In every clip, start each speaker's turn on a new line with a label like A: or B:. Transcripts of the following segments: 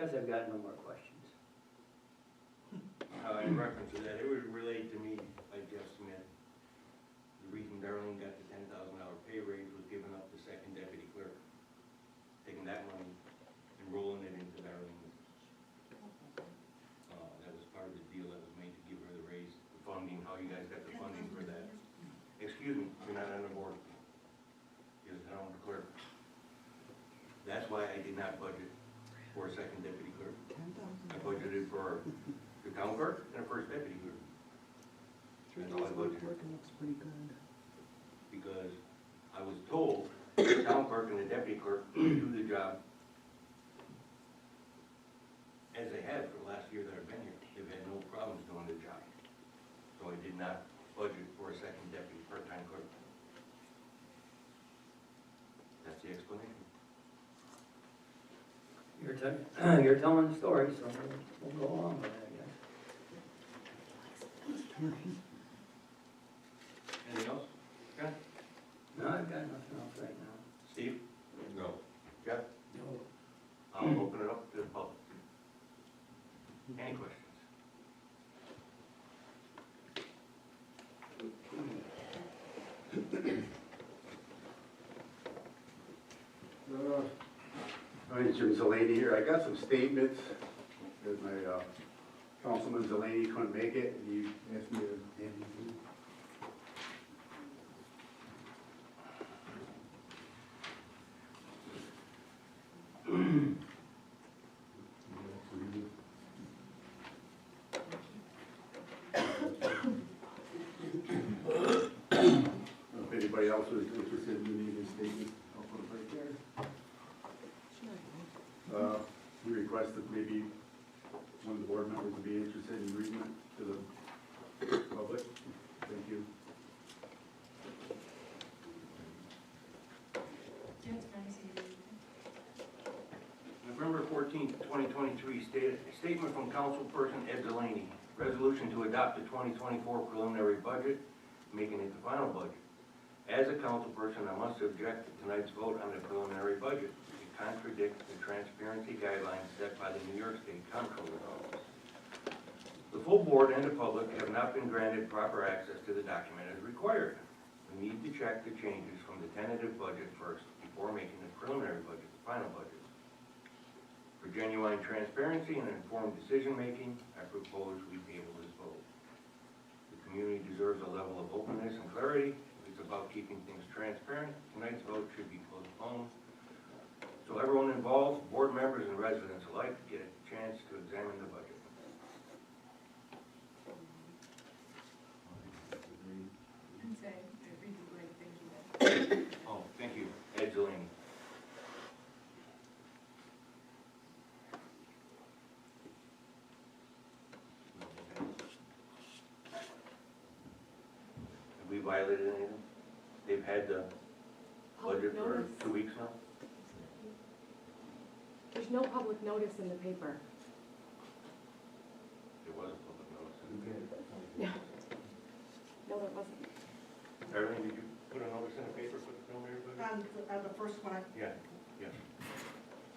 A: Guess I've got no more questions.
B: In reference to that, it was relayed to me by Jeff Smith. The reason Darlene got the $10,000 pay raise was giving up the second deputy clerk, taking that money and rolling it into Darlene. That was part of the deal that was made to give her the raise, the funding, how you guys got the funding for that. Excuse me, you're not on the board. You're on the clerk. That's why I did not budget for a second deputy clerk. I budgeted for the town clerk and a first deputy clerk. That's all I budgeted.
C: Looks pretty good.
B: Because I was told the town clerk and the deputy clerk do the job as they have for the last year that I've been here. They've had no problems doing the job. So I did not budget for a second deputy part-time clerk. That's the explanation.
A: You're telling the story, so we'll go along with it, I guess.
B: Anything else? Okay.
A: No, I've got nothing else right now.
B: Steve?
D: No.
B: Jeff?
A: No.
B: I'll open it up to the public. Any questions?
D: Hi, Jim Zelani here. I got some statements that my Councilman Zelani couldn't make it, and he asked me to hand these to you. If anybody else was interested in any of these statements, I'll put them right there. We requested maybe one of the board members would be interested in reading it to the public. Thank you.
B: November 14th, 2023, statement from Councilperson Ed Delaney. Resolution to adopt the 2024 preliminary budget, making it the final budget. As a councilperson, I must object to tonight's vote on the preliminary budget. It contradicts the transparency guidelines set by the New York State Comptroller's Office. The full board and the public have not been granted proper access to the document as required. We need to check the changes from the tentative budget first before making the preliminary budget the final budget. For genuine transparency and informed decision-making, I propose we table this vote. The community deserves a level of openness and clarity. It's about keeping things transparent. Tonight's vote should be postponed, so everyone involved, board members and residents alike, get a chance to examine the budget. Oh, thank you, Ed Delaney. Have we violated anything? They've had the budget for 2 weeks now?
E: There's no public notice in the paper.
B: There was a public notice.
E: Yeah. No, there wasn't.
B: Darlene, did you put a notice in the paper for the preliminary budget?
C: The first one,
B: Yeah, yes.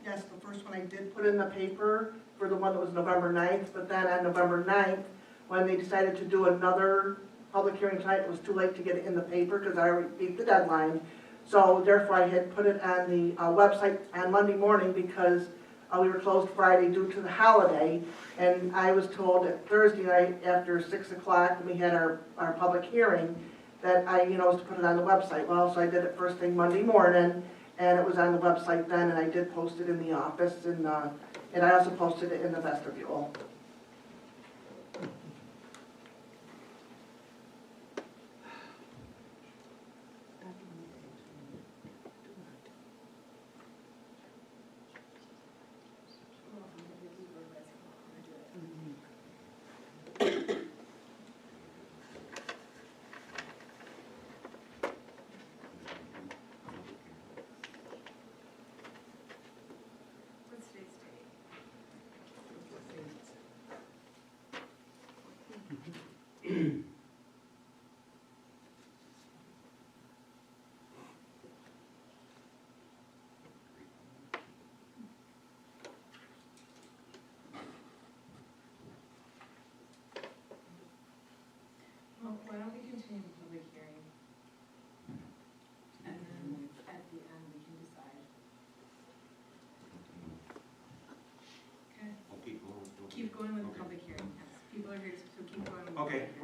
C: yes, the first one I did put in the paper for the one that was November 9th, but then on November 9th, when they decided to do another public hearing tonight, it was too late to get it in the paper because I already beat the deadline. So therefore, I had put it on the website on Monday morning because we were closed Friday due to the holiday. And I was told that Thursday night after 6 o'clock, when we had our public hearing, that I, was to put it on the website. Well, so I did it first thing Monday morning, and it was on the website then, and I did post it in the office, and I also posted it in the vestibule.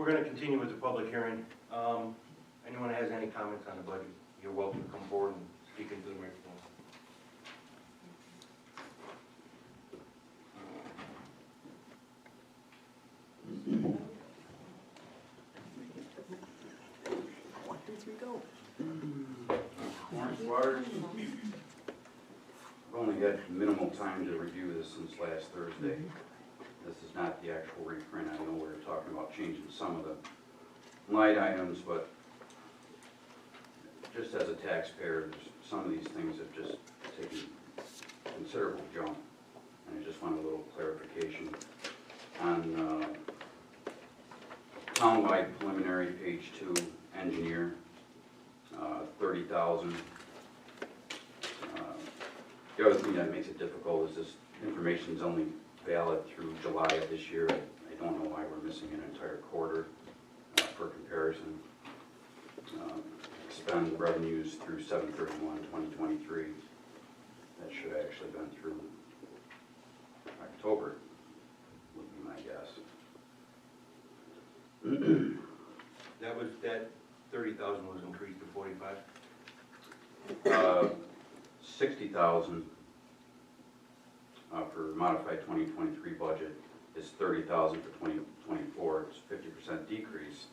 B: we're gonna continue with the public hearing. Anyone that has any comments on the budget, you're welcome to come forward and speak into the microphone.
E: One, two, three, go.
F: Orange Waters. I've only had minimal time to review this since last Thursday. This is not the actual reprint. I know we were talking about changing some of the line items, but just as a taxpayer, some of these things have just taken considerable jump. And I just want a little clarification on townwide preliminary, page 2, engineer, 30,000. The other thing that makes it difficult is this information is only valid through July of this year. I don't know why we're missing an entire quarter for comparison. Expend revenues through 7/31/2023. That should have actually been through October, would be my guess.
B: That 30,000 was increased to 45?
F: 60,000 for modified 2023 budget is 30,000 for 2024. It's 50% decrease.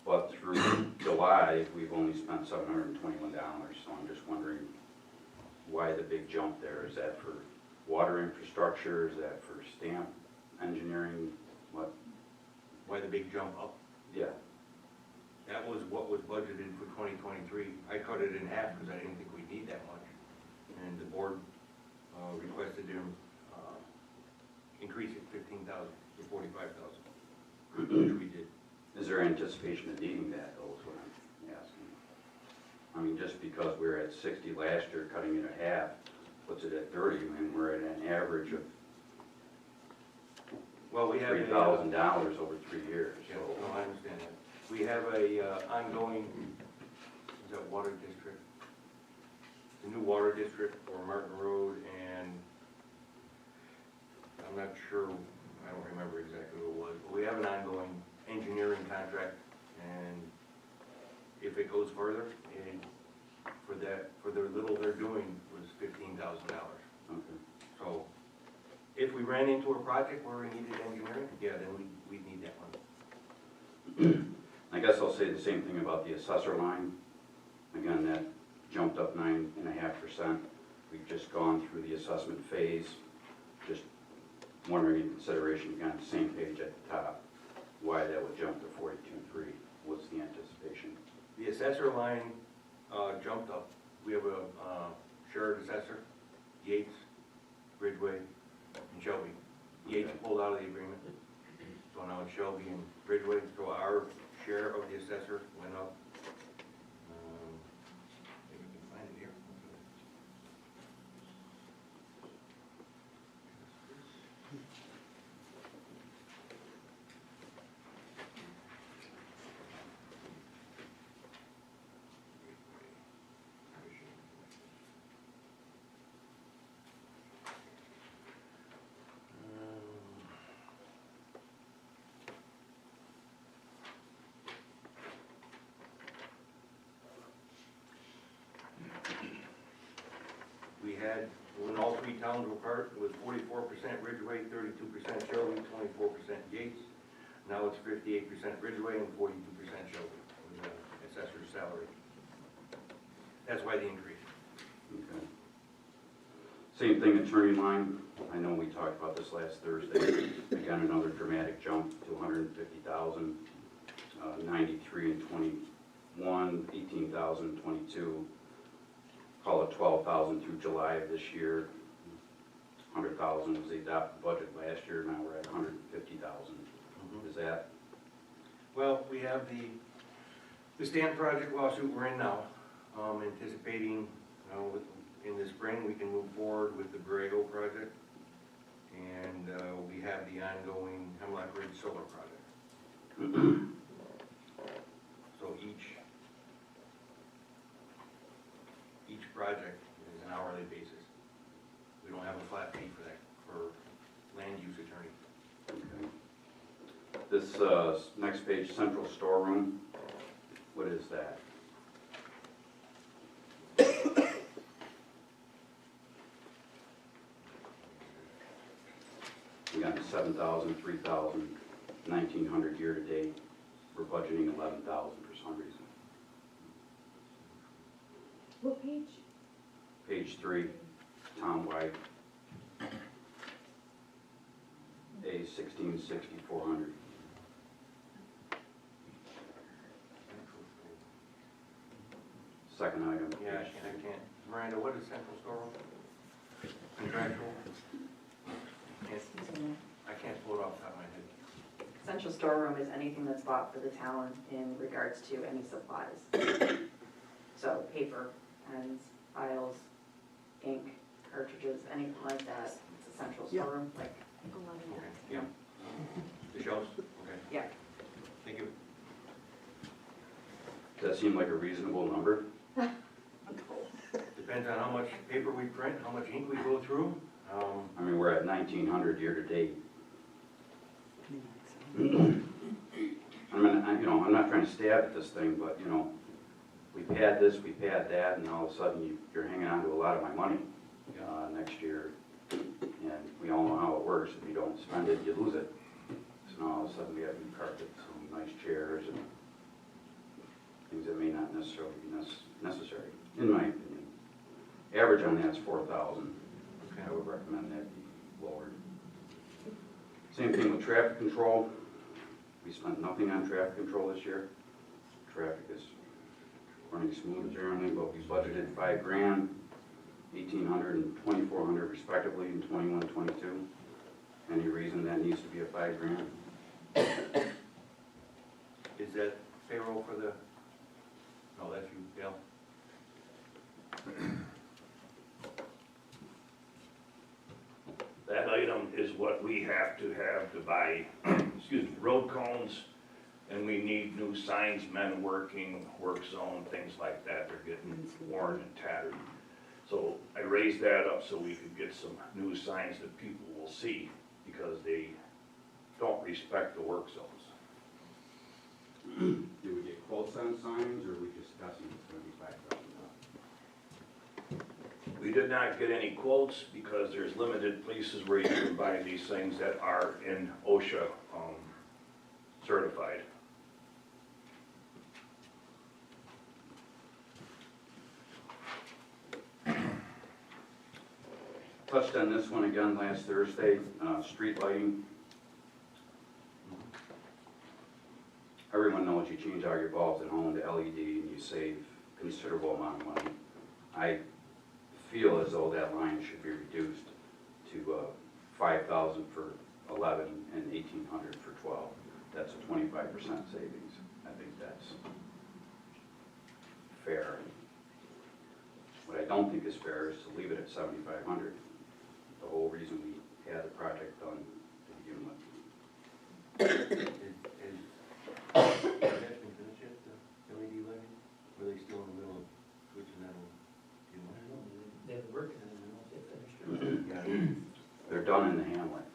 F: But through July, we've only spent $721. So I'm just wondering why the big jump there. Is that for water infrastructure? Is that for stamp engineering? What?
B: Why the big jump up?
F: Yeah.
B: That was what was budgeted for 2023. I cut it in half because I didn't think we'd need that much. And the board requested them increase it 15,000 to 45,000, which we did.
F: Is there anticipation of needing that, though, is what I'm asking? I mean, just because we were at 60 last year, cutting it in half, puts it at 30, and we're at an average of
B: Well, we have
F: $3,000 over 3 years,
B: Yeah,
F: so.
B: no, I understand that. We have a ongoing, is that water district? The new water district for Martin Road, and I'm not sure, I don't remember exactly what it was, but we have an ongoing engineering contract, and if it goes further, and for the little they're doing was $15,000.
F: Okay.
B: So if we ran into a project where we needed engineering, yeah, then we'd need that money.
F: I guess I'll say the same thing about the assessor line. Again, that jumped up 9.5%. We've just gone through the assessment phase. Just wondering in consideration, again, same page at the top, why that would jump to 42.3. What's the anticipation?
B: The assessor line jumped up. We have a shared assessor, Yates, Ridgway, and Shelby. Yates pulled out of the agreement, so now it's Shelby and Ridgway, so our share of the assessor went up. Maybe we can find it here. We had, when all three towns were part, it was 44% Ridgway, 32% Shelby, 24% Yates. Now it's 58% Ridgway and 42% Shelby with the assessor's salary. That's why the increase.
F: Okay. Same thing, attorney line. I know we talked about this last Thursday. Again, another dramatic jump to 150,000, 93 in 21, 18,000 in 22. Call it 12,000 through July of this year. 100,000 was the adopted budget last year. Now we're at 150,000. Is that?
B: Well, we have the stamp project lawsuit we're in now, anticipating, in the spring, we can move forward with the Borrego project. And we have the ongoing Hemlock Ridge Solar project. So each project is an hourly basis. We don't have a flat fee for that, for land use attorney.
F: Okay. This, next page, central storeroom, what is that? We got 7,000, 3,000, 1,900 year-to-date. We're budgeting 11,000 for some reason.
G: What page?
F: Page 3, town-wide. A 1660,400. Second item.
B: Yeah, I can't. Miranda, what is central storeroom? Contractual? I can't pull it off the top of my head.
G: Central storeroom is anything that's bought for the town in regards to any supplies. So paper, pens, files, ink, cartridges, anything like that. It's a central
E: Yeah.
G: storeroom, like,
B: Okay, yeah. The shelves? Okay,
G: yeah.
B: thank you.
F: Does that seem like a reasonable number?
B: Depends on how much paper we print, how much ink we go through.
F: I mean, we're at 1,900 year-to-date. I mean, I'm not trying to stab at this thing, but, we've had this, we've had that, and all of a sudden you're hanging on to a lot of my money next year. And we all know how it works. If you don't spend it, you lose it. So now all of a sudden we have new carpets and nice chairs and things that may not necessarily be necessary, in my opinion. Average on that's 4,000.
B: Okay.
F: I would recommend that be lowered. Same thing with traffic control. We spent nothing on traffic control this year. Traffic is running smooth generally, but we budgeted $5,000, 1,800 and 2,400 respectively in 21, 22. Any reason that needs to be a $5,000?
B: Is that payroll for the, no, that's you, Dale?
H: That item is what we have to buy, excuse me, road cones, and we need new signs, men working, work zone, things like that. They're getting worn and tattered. So I raised that up so we could get some new signs that people will see, because they don't respect the work zones.
F: Do we get quotes on signs, or are we discussing it's going to be $5,000?
H: We did not get any quotes because there's limited places where you can buy these things that are in OSHA certified.
F: Touched on this one again last Thursday, street lighting. Everyone knows you change out your bulbs at home to LED and you save considerable amount of money. I feel as though that line should be reduced to $5,000 for 11 and 1,800 for 12. That's a 25% savings. I think that's fair. What I don't think is fair is to leave it at 7,500. The whole reason we had the project done to begin with.
B: Has that been finished yet, the LED lighting? Or are they still in the middle of switching that over? Do you know?
A: They're working on it, I don't know if they finished it.
B: Yeah.
F: They're done in the hamlet.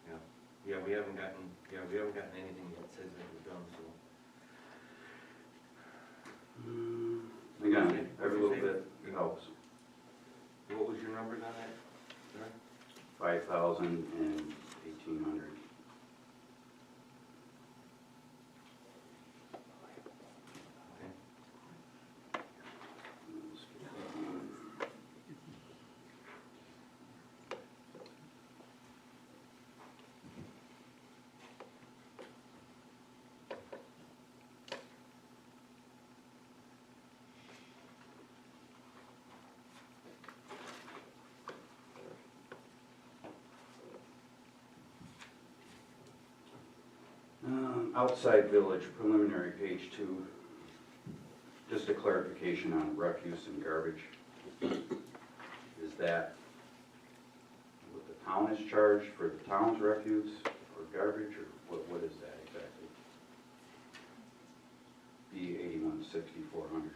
F: Yeah.
B: Yeah, we haven't gotten anything that says that we're done, so.
F: Again, every little bit helps.
B: What was your numbers on that? Sorry?
F: 5,000 and 1,800. Outside village preliminary, page 2. Just a clarification on refuse and garbage. Is that what the town is charged for the town's refuse or garbage, or what is that exactly? B 8160,400.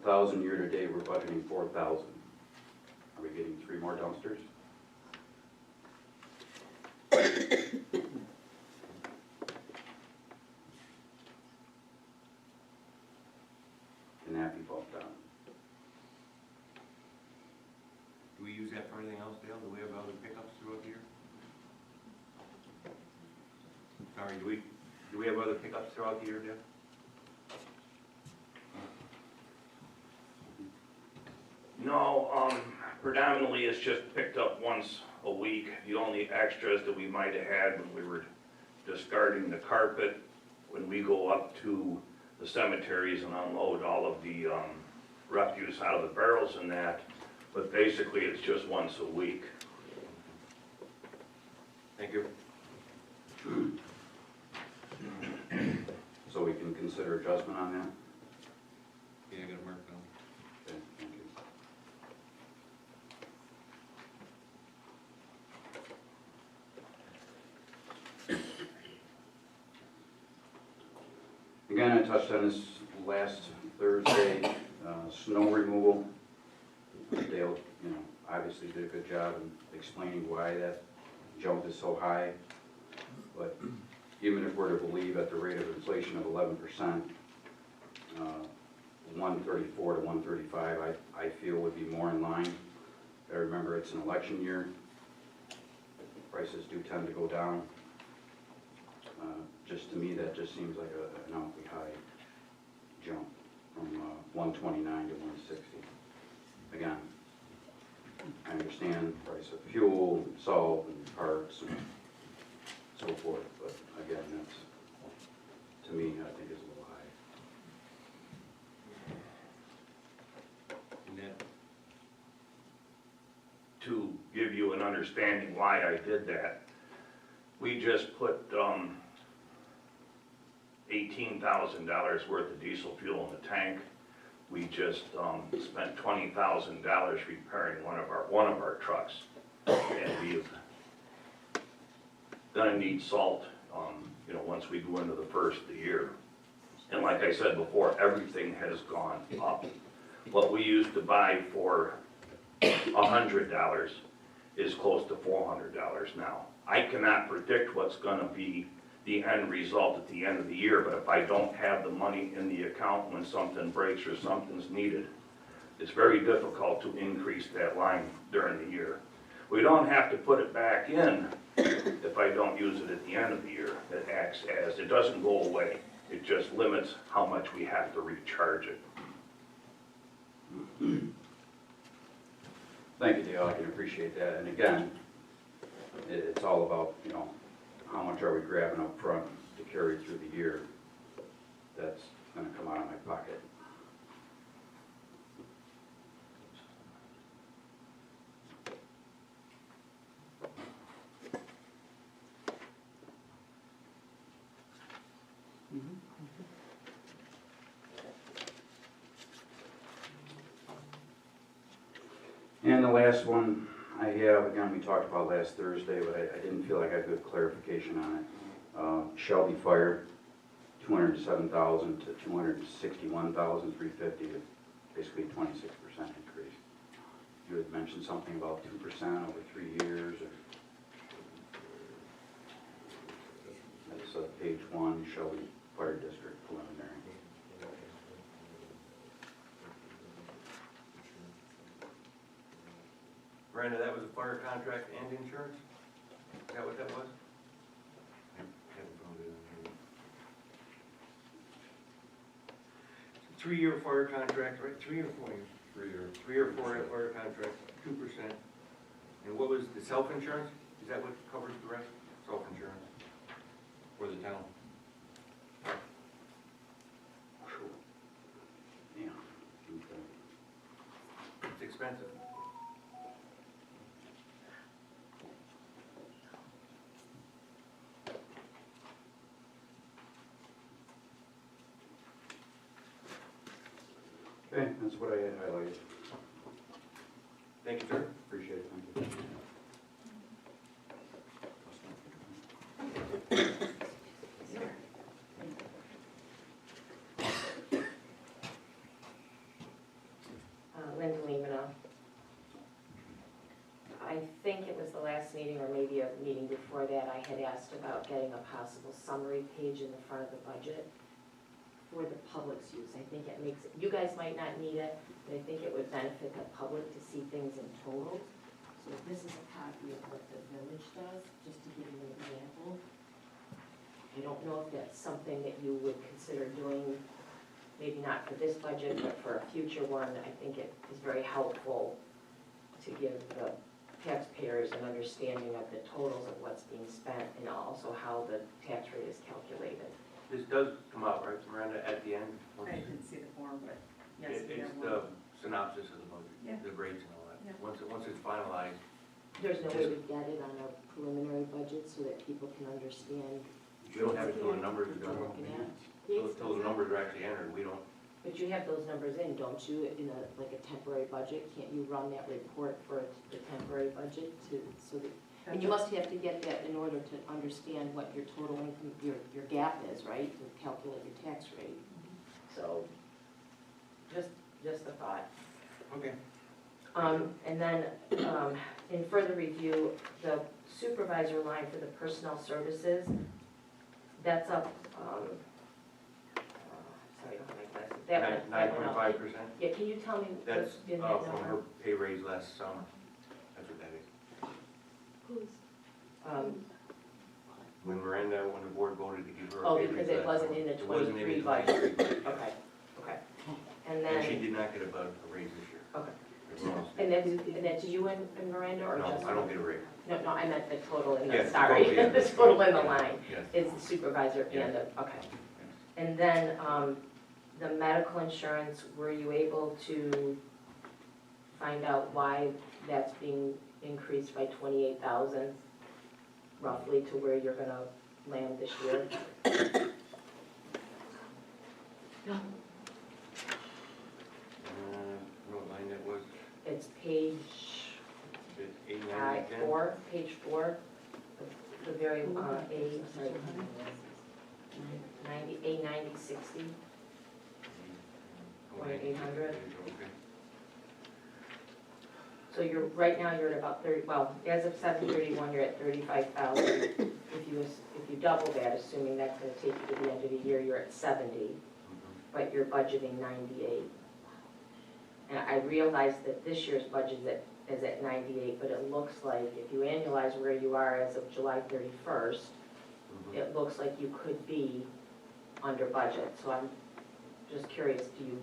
F: 12,000 year-to-date, we're budgeting 4,000. Are we getting 3 more dumpsters? Can that be bumped down?
B: Do we use that for anything else, Dale? Do we have other pickups throughout the year? Sorry, do we have other pickups throughout the year, Dale?
H: No, predominantly it's just picked up once a week. The only extras that we might have had when we were discarding the carpet, when we go up to the cemeteries and unload all of the refuse out of the barrels and that, but basically it's just once a week.
B: Thank you.
F: So we can consider adjustment on that?
B: Yeah, I got to mark down.
F: Okay, thank you. Again, I touched on this last Thursday, snow removal. Dale, obviously did a good job in explaining why that jump is so high. But even if we're to believe at the rate of inflation of 11%, 134 to 135, I feel would be more in line. I remember it's an election year. Prices do tend to go down. Just to me, that just seems like an awfully high jump from 129 to 160. Again, I understand the price of fuel, and salt, and parts, and so forth, but again, that's, to me, I think is a little high.
B: And that,
H: To give you an understanding why I did that, we just put $18,000 worth of diesel fuel in the tank. We just spent $20,000 repairing one of our trucks, and we've gonna need salt, once we go into the first of the year. And like I said before, everything has gone up. What we used to buy for $100 is close to $400 now. I cannot predict what's gonna be the end result at the end of the year, but if I don't have the money in the account when something breaks or something's needed, it's very difficult to increase that line during the year. We don't have to put it back in if I don't use it at the end of the year. It acts as, it doesn't go away. It just limits how much we have to recharge it.
F: Thank you, Dale, I can appreciate that, and again, it's all about, how much are we grabbing up front to carry through the year? That's gonna come out of my pocket. And the last one I have, again, we talked about last Thursday, but I didn't feel like I had good clarification on it. Shelby Fire, 207,000 to 261,350, basically 26% increase. You had mentioned something about 2% over 3 years, or that's page 1, Shelby Fire District preliminary.
B: Brenda, that was a fire contract and insurance? Is that what that was? I haven't found it in here. It's a 3-year fire contract, right? 3 or 4 years?
I: 3-year.
B: 3 or 4 year fire contract, 2%. And what was the self-insurance? Is that what covers the rest? Self-insurance for the town?
F: Yeah. Okay.
B: It's expensive.
F: Okay, that's what I had highlighted.
B: Thank you, sir.
F: Appreciate it, thank you.
I: I think it was the last meeting or maybe a meeting before that, I had asked about getting a possible summary page in the front of the budget for the public's use. I think it makes, you guys might not need it, but I think it would benefit the public to see things in total. So this is a copy of what the village does, just to give you an example. I don't know if that's something that you would consider doing, maybe not for this budget, but for a future one. I think it is very helpful to give the taxpayers an understanding of the totals of what's being spent and also how the tax rate is calculated.
B: This does come out, right, Miranda, at the end?
J: I didn't see the form, but yes, we have
B: It's
J: one.
B: the synopsis of the
J: Yeah.
B: budget, the rates and all that.
J: Yeah.
B: Once it's finalized,
I: There's no way to get it on a preliminary budget so that people can understand
B: we don't have it till the numbers are
I: what you're looking
B: done.
I: at.
B: Till the numbers are actually entered, we don't.
I: But you have those numbers in, don't you, in a, like a temporary budget? Can't you run that report for the temporary budget to, so that, and you must have to get that in order to understand what your total income, your gap is, right? To calculate your tax rate. So, just a thought.
B: Okay.
I: And then, in further review, the supervisor line for the personnel services, that's up, sorry, I don't have my glasses. That went- that went up.
B: 9.5%?
I: Yeah, can you tell me
B: That's
I: what's in that
B: from her
I: number?
B: pay raise last summer. That's what that is.
I: Who's?
B: When when the board voted to give her a
I: Oh,
B: pay raise
I: because it
B: last
I: wasn't
B: summer.
I: in the
B: It wasn't in
I: 23
B: the
I: budget.
B: 23 budget.
I: Okay, okay. And
B: And she
I: then,
B: did not get a raise this year.
I: okay.
B: Everyone else
I: And that's you and Miranda, or
B: did. No,
I: just?
B: I don't get a raise.
I: No, I meant the total in the,
B: Yes, the
I: sorry,
B: total, yeah.
I: the total in the line
B: Yes.
I: is the supervisor and the, okay. And then, the medical insurance, were you able to find out why that's being increased by 28,000 roughly to where you're gonna land this year?
B: What line that was?
I: It's page
B: Eight, nine, 10?
I: page four, the very, sorry, 90, 800.
B: Okay.
I: So you're, right now, you're at about 30, well, as of 7/31, you're at 35,000. If you double that, assuming that's gonna take you to the end of the year, you're at 70, but you're budgeting 98. And I realize that this year's budget is at 98, but it looks like if you annualize where you are as of July 31st, it looks like you could be under budget. So I'm just curious, do you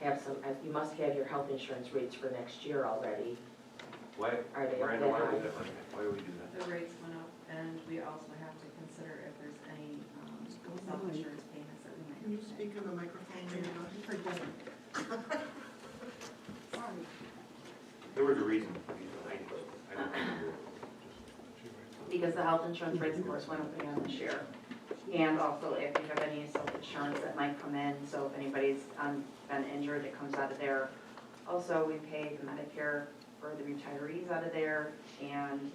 I: have some, you must have your health insurance rates for next year already.
B: Why,
I: Are they up
B: Miranda,
I: that
B: why
I: high?
B: was that like that? Why do we do that?
J: The rates went up, and we also have to consider if there's any self-insurance payments that we might.
C: Can you speak in the microphone, maybe?
J: Sorry.
B: There was a reason for these, I don't remember.
G: Because the health insurance rates, of course, went up again this year. And also if you have any self-insurance that might come in, so if anybody's been injured, it comes out of there. Also, we pay the Medicare for the retirees out of there, and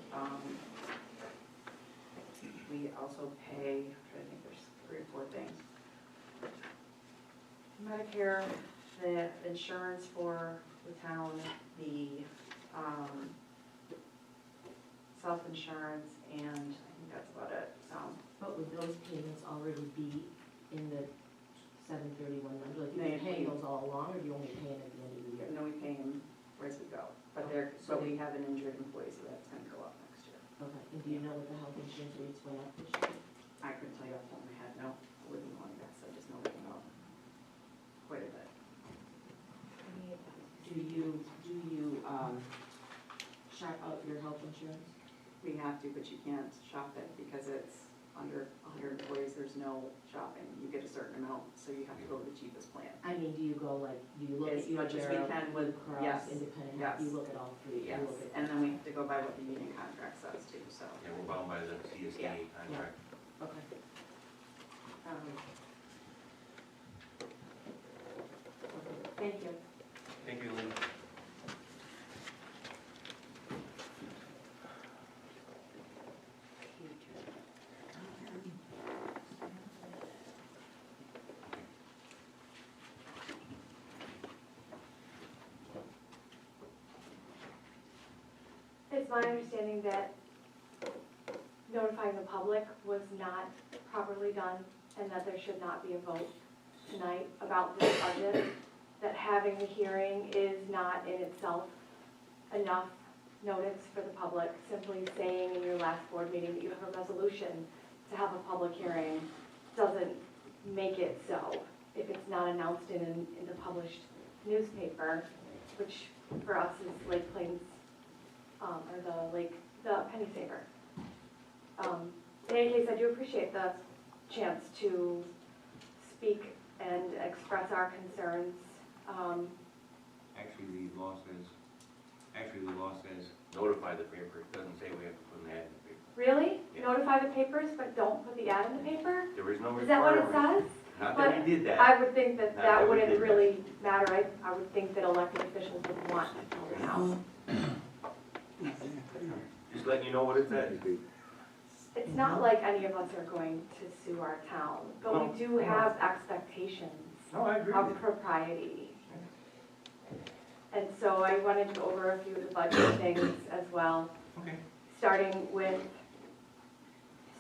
G: we also pay, I think there's 3 or 4 things. Medicare, the insurance for the town, the self-insurance, and I think that's about it, so.
I: But would those payments already be in the 7/31 number? Like,
G: No,
I: you
G: you're
I: paying
G: paying-
I: those all along, or do you only pay them at the end of the year?
G: And then we pay them as we go, but we have an injured employee, so that's gonna go up next year.
I: Okay, and do you know what the health insurance rates went up this year?
G: I couldn't tell you off the top of my head, no, I wouldn't want to guess, I just know it went up quite a bit.
I: Do you shop out your health insurance?
G: We have to, but you can't shop it because it's under 100 employees, there's no shopping. You get a certain amount, so you have to go to the cheapest plan.
I: I mean, do you go like, do you look
G: As
I: at
G: much as we
I: Univera,
G: can with,
I: Blue Cross,
G: yes,
I: Independent,
G: yes.
I: you look at all three? You
G: Yes,
I: look at-
G: and then we have to go by what the union contract says too, so.
B: Yeah, we're bound by the CSA
G: Yeah.
B: contract.
I: Okay. Thank you.
B: Thank you, Lynn.
G: It's
K: my understanding that notifying the public was not properly done and that there should not be a vote tonight about this budget, that having the hearing is not in itself enough notice for the public. Simply saying in your last board meeting that you have a resolution to have a public hearing doesn't make it so if it's not announced in the published newspaper, which for us is Lake Plains, or the Penny Saver. In any case, I do appreciate the chance to speak and express our concerns.
B: Actually, the law says notify the paper, it doesn't say we have to put an ad in the paper.
K: Really?
B: Yeah.
K: Notify the papers, but don't put the ad in the paper?
B: There is no
K: Is that what it
B: requirement.
K: says?
B: Not
K: But
B: that we did that.
K: I would think that
B: Not
K: that
B: that we
K: wouldn't
B: did that.
K: really matter. I would think that elected officials would want to tell the town.
B: Just letting you know what it says.
K: It's not like any of us are going to sue our town, but
B: No.
K: we do have expectations
B: No, I agree
K: of
B: with you.
K: propriety. And so I wanted to go over a few of the budget things as well,
B: Okay.
K: starting with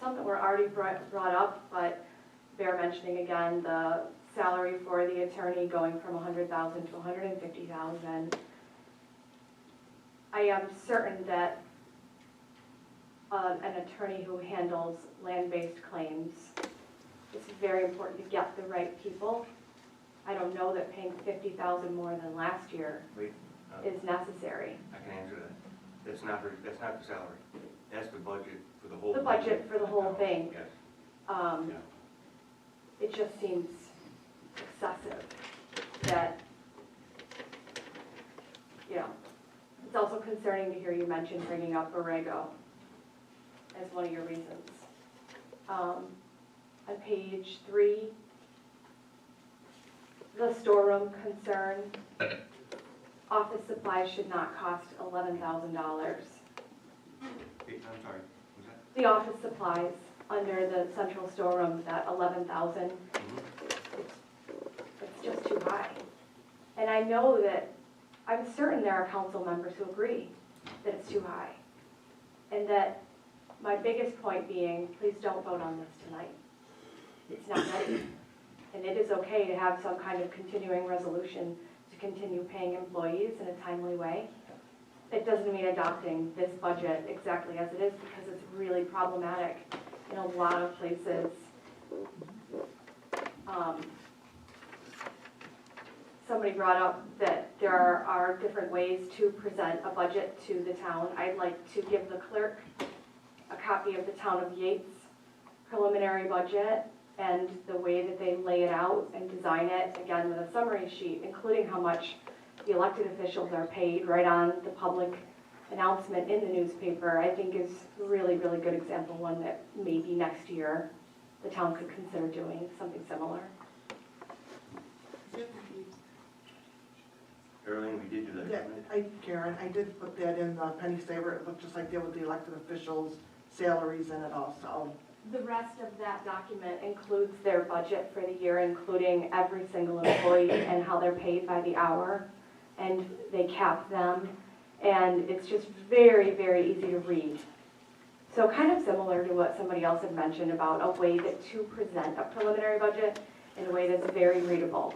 K: some that were already brought up, but bear mentioning again, the salary for the attorney going from $100,000 to $150,000. I am certain that an attorney who handles land-based claims, it's very important to get the right people. I don't know that paying $50,000 more than last year
B: Wait,
K: is necessary.
B: I can answer that. That's not the salary. That's the budget for the whole.
K: The budget for the whole thing.
B: Yes.
K: Um,
B: Yeah.
K: It just seems excessive that, you know, it's also concerning to hear you mention bringing up Borrego as one of your reasons. On page 3, the storeroom concern, office supplies should not cost $11,000.
B: Hey, I'm sorry, was that?
K: The office supplies under the central storeroom, that 11,000, it's just too high. And I know that, I'm certain there are council members who agree that it's too high. And that my biggest point being, please don't vote on this tonight. It's not ready. And it is okay to have some kind of continuing resolution to continue paying employees in a timely way. It doesn't mean adopting this budget exactly as it is, because it's really problematic in a lot of places. Somebody brought up that there are different ways to present a budget to the town. I'd like to give the clerk a copy of the Town of Yates preliminary budget and the way that they lay it out and design it, again with a summary sheet, including how much the elected officials are paid right on the public announcement in the newspaper, I think is a really, really good example, one that maybe next year the town could consider doing something similar.
B: Earlier, we did do that.
C: Yeah, Karen, I did put that in the penny saver. It looked just like they with the elected officials' salaries in it also.
K: The rest of that document includes their budget for the year, including every single employee and how they're paid by the hour, and they cap them, and it's just very, very easy to read. So kind of similar to what somebody else had mentioned about a way to present a preliminary budget in a way that's very readable.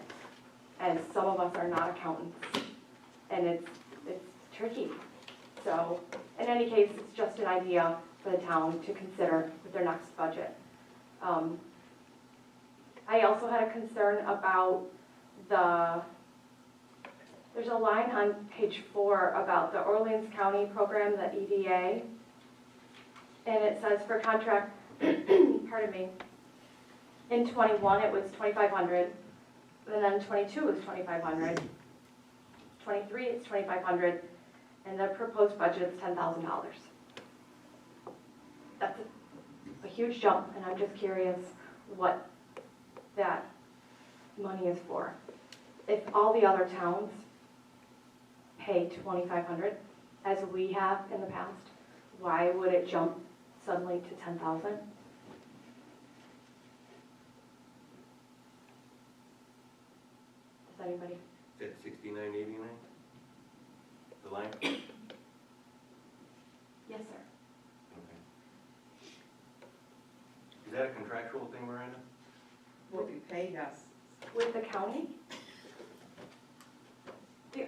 K: And some of us are not accountants, and it's tricky. So in any case, it's just an idea for the town to consider with their next budget. I also had a concern about there's a line on page 4 about the Orleans County program, the EDA, and it says for contract, pardon me, in 21 it was 2,500, and then 22 was 2,500, 23 it's 2,500, and the proposed budget is $10,000. That's a huge jump, and I'm just curious what that money is for. If all the other towns pay $2,500, as we have in the past, why would it jump suddenly to $10,000? Does anybody?
B: Is that 69.89? The line? thing, Miranda?
J: What we pay, yes.
K: With the county?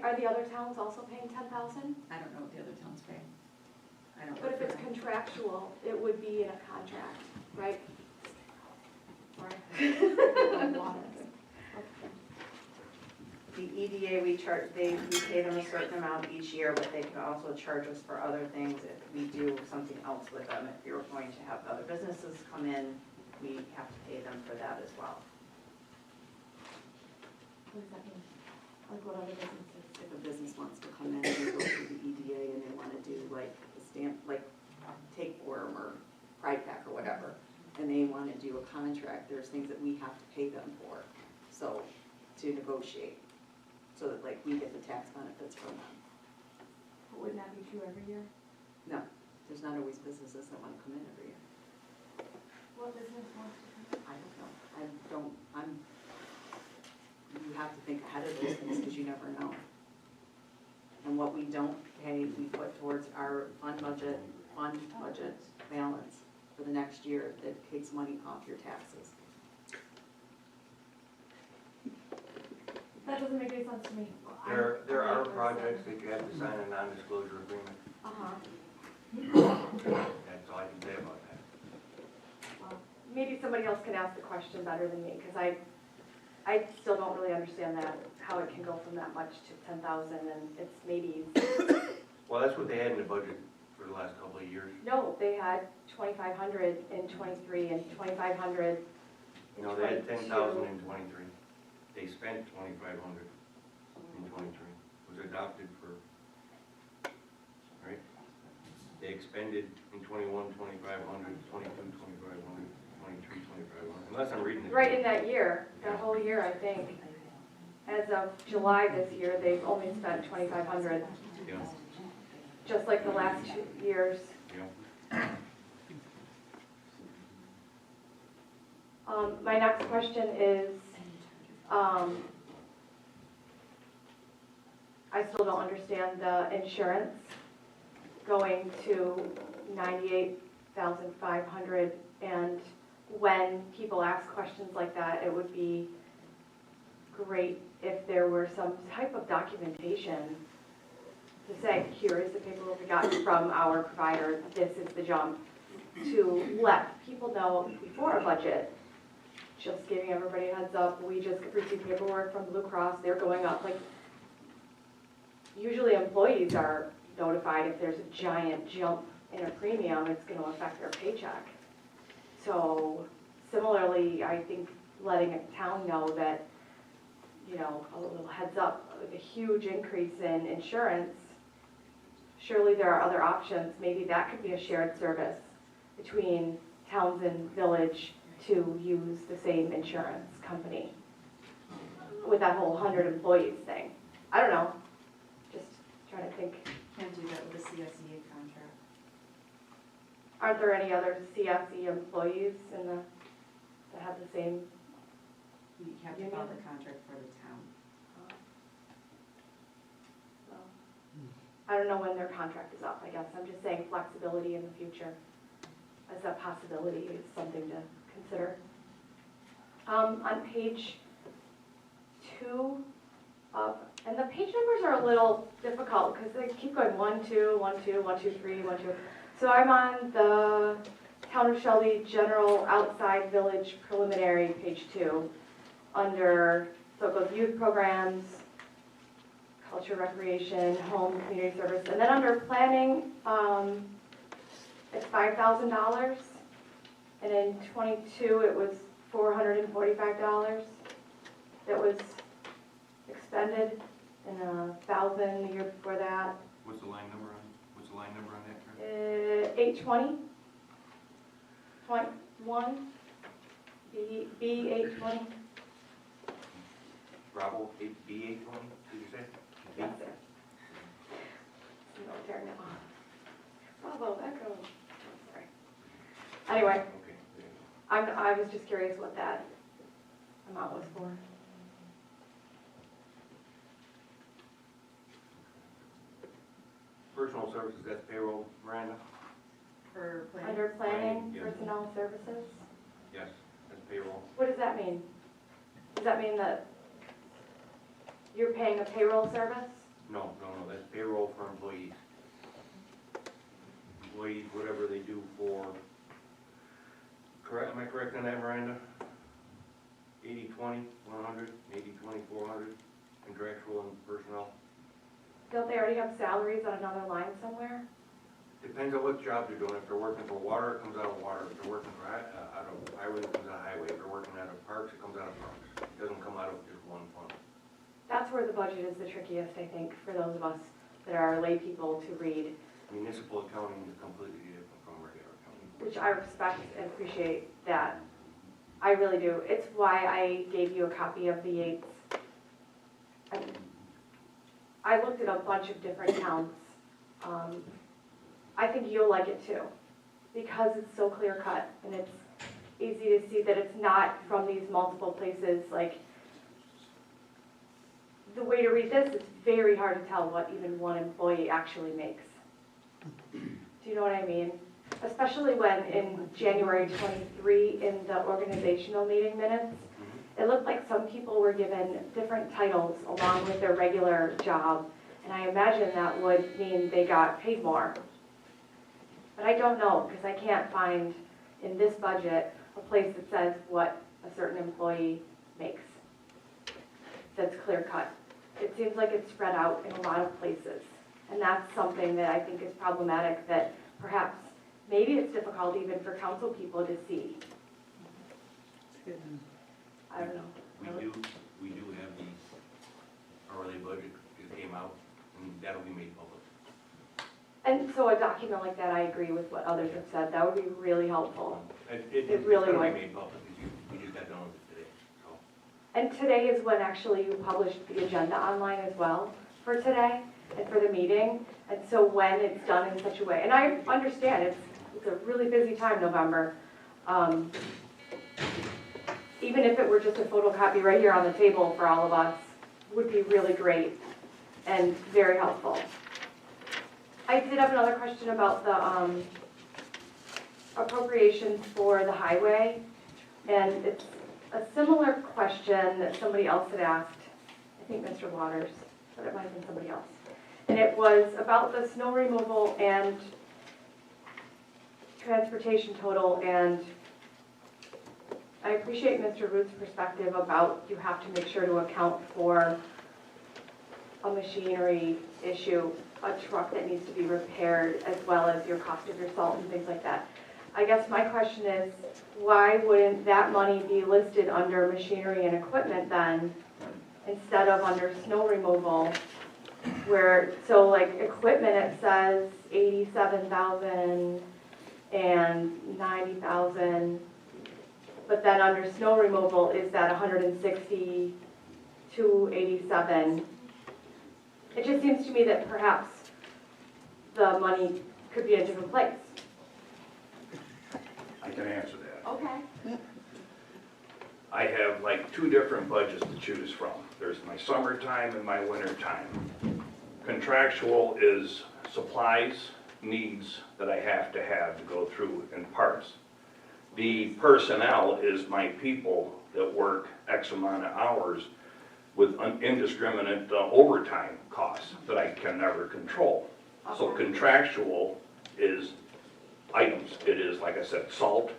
K: Are the other towns also paying 10,000?
J: I don't know what the other towns pay. I don't
K: But
J: work
K: if
J: for
K: it's
J: them.
K: contractual, it would be in a contract, right?
G: The EDA, we pay them a certain amount each year, but they can also charge us for other things if we do something else with them. If you're going to have other businesses come in, we have to pay them for that as well.
K: What does that mean? Like what other businesses?
E: If a business wants to come in and they go through the EDA and they wanna do like a stamp, like tapeworm or pride pack or whatever, and they wanna do a contract, there's things that we have to pay them for, so, to negotiate, so that like we get the tax benefits from them.
K: But wouldn't that be true every year?
E: No, there's not always businesses that wanna come in every year.
K: What business wants to come?
E: I don't, you have to think ahead of those things, because you never know. And what we don't pay, we put towards our fund budget balance for the next year that takes money off your taxes.
K: That doesn't make any sense to me.
B: There are projects that you have to sign a non-disclosure agreement.
K: Uh-huh.
B: That's all I can say about that.
K: Well, maybe somebody else can ask the question better than me, because I still don't really understand that, how it can go from that much to 10,000, and it's maybe,
B: Well, that's what they had in the budget for the last couple of years.
K: no, they had 2,500 in '23 and 2,500 in
B: No, they had
K: 22.
B: 10,000 in '23. They spent 2,500 in '23. It was adopted for, right? They expended in '21, 2,500, '22, 2,500, '23, 2,500, unless I'm reading it.
K: Right in that year, that whole year, I think. As of July this year, they've only spent 2,500,
B: Yeah,
K: just like the last 2 years.
B: yeah.
K: My next question is, I still don't understand the insurance going to 98,500, and when people ask questions like that, it would be great if there were some type of documentation to say, here is the paperwork we got from our provider, this is the jump, to let people know before a budget. Just giving everybody a heads up, we just received paperwork from Blue Cross, they're going up, like, usually employees are notified if there's a giant jump in a premium, it's gonna affect their paycheck. So similarly, I think letting a town know that, you know, a little heads up, like a huge increase in insurance, surely there are other options, maybe that could be a shared service between towns and village to use the same insurance company with that whole 100 employees thing. I don't know, just trying to think.
J: Can't do that with a CSEA contract.
K: Aren't there any other CSE employees in the, that have the same?
J: You have to file the contract for the town.
K: Well, I don't know when their contract is up, I guess. I'm just saying flexibility in the future as a possibility is something to consider. On page 2 of, and the page numbers are a little difficult because they keep going 1, 2, 1, 2, 1, 2, 3, 1, 2. So I'm on the Town of Shelby General Outside Village Preliminary, page 2, under, so it goes youth programs, culture, recreation, home, community service, and then under planning, it's $5,000, and in '22 it was $445 that was expended, and $1,000 the year before that.
B: What's the line number on that, Chris?
K: 820, 21, B 820.
B: Bravo, B 820, did you say?
K: Yes, sir. Military now. Bravo, Echo. Sorry. Anyway,
B: Okay.
K: I was just curious what that amount was for.
B: Personal services, that's payroll, Miranda?
J: For planning.
K: Under planning,
B: Yes.
K: personnel services.
B: Yes, that's
K: What does that mean? Does that mean that you're paying a payroll service?
B: No, that's payroll for employees. Employees, whatever they do for, correct, am I correct on that, Miranda? 80/20, 100, 80/20, 400, contractual and personnel?
K: Don't they already have salaries on another line somewhere?
B: Depends on what job they're doing. If they're working for water, it comes out of water. If they're working for, out of highway, it comes out of highway. If they're working out of parks, it comes out of parks. It doesn't come out of just one fund.
K: That's where the budget is the trickiest, I think, for those of us that are lay people to read,
B: Municipal accounting is completely different from regular accounting.
K: which I respect and appreciate that. I really do. It's why I gave you a copy of the Yates. I looked at a bunch of different towns. I think you'll like it too, because it's so clear cut and it's easy to see that it's not from these multiple places. Like, the way to read this, it's very hard to tell what even one employee actually makes. Do you know what I mean? Especially when in January 23, in the organizational meeting minutes, it looked like some people were given different titles along with their regular job. And I imagine that would mean they got paid more. But I don't know, because I can't find in this budget a place that says what a certain employee makes. That's clear cut. It seems like it's spread out in a lot of places. And that's something that I think is problematic, that perhaps, maybe it's difficult even for council people to see. I don't know.
B: We do have the hourly budget that came out, and that'll be made public.
K: And so a document like that, I agree with what others have said, that would be really helpful.
B: It's
K: really
B: gonna
K: would.
B: be made public, because we just got done with it today, so.
K: And today is when actually you published the agenda online as well for today and for the meeting. And so when it's done in such a way, and I understand it's a really busy time, November. Even if it were just a photocopy right here on the table for all of us, would be really great and very helpful. I did have another question about the appropriations for the highway. And it's a similar question that somebody else had asked, I think Mr. Waters, but it might have been somebody else. And it was about the snow removal and transportation total. And I appreciate Mr. Root's perspective about you have to make sure to account for a machinery issue, a truck that needs to be repaired, as well as your cost of your salt and things like that. I guess my question is, why wouldn't that money be listed under machinery and equipment then, instead of under snow removal? Where, so like equipment, it says 87,000 and 90,000, but then under snow removal is that 160 to 87. It just seems to me that perhaps the money could be in a different place.
H: I can answer that.
K: Okay.
H: I have like two different budgets to choose from. There's my summertime and my wintertime. Contractual is supplies, needs that I have to go through in parts. The personnel is my people that work X amount of hours with indiscriminate overtime costs that I can never control. So contractual is items. It is, like I said, salt,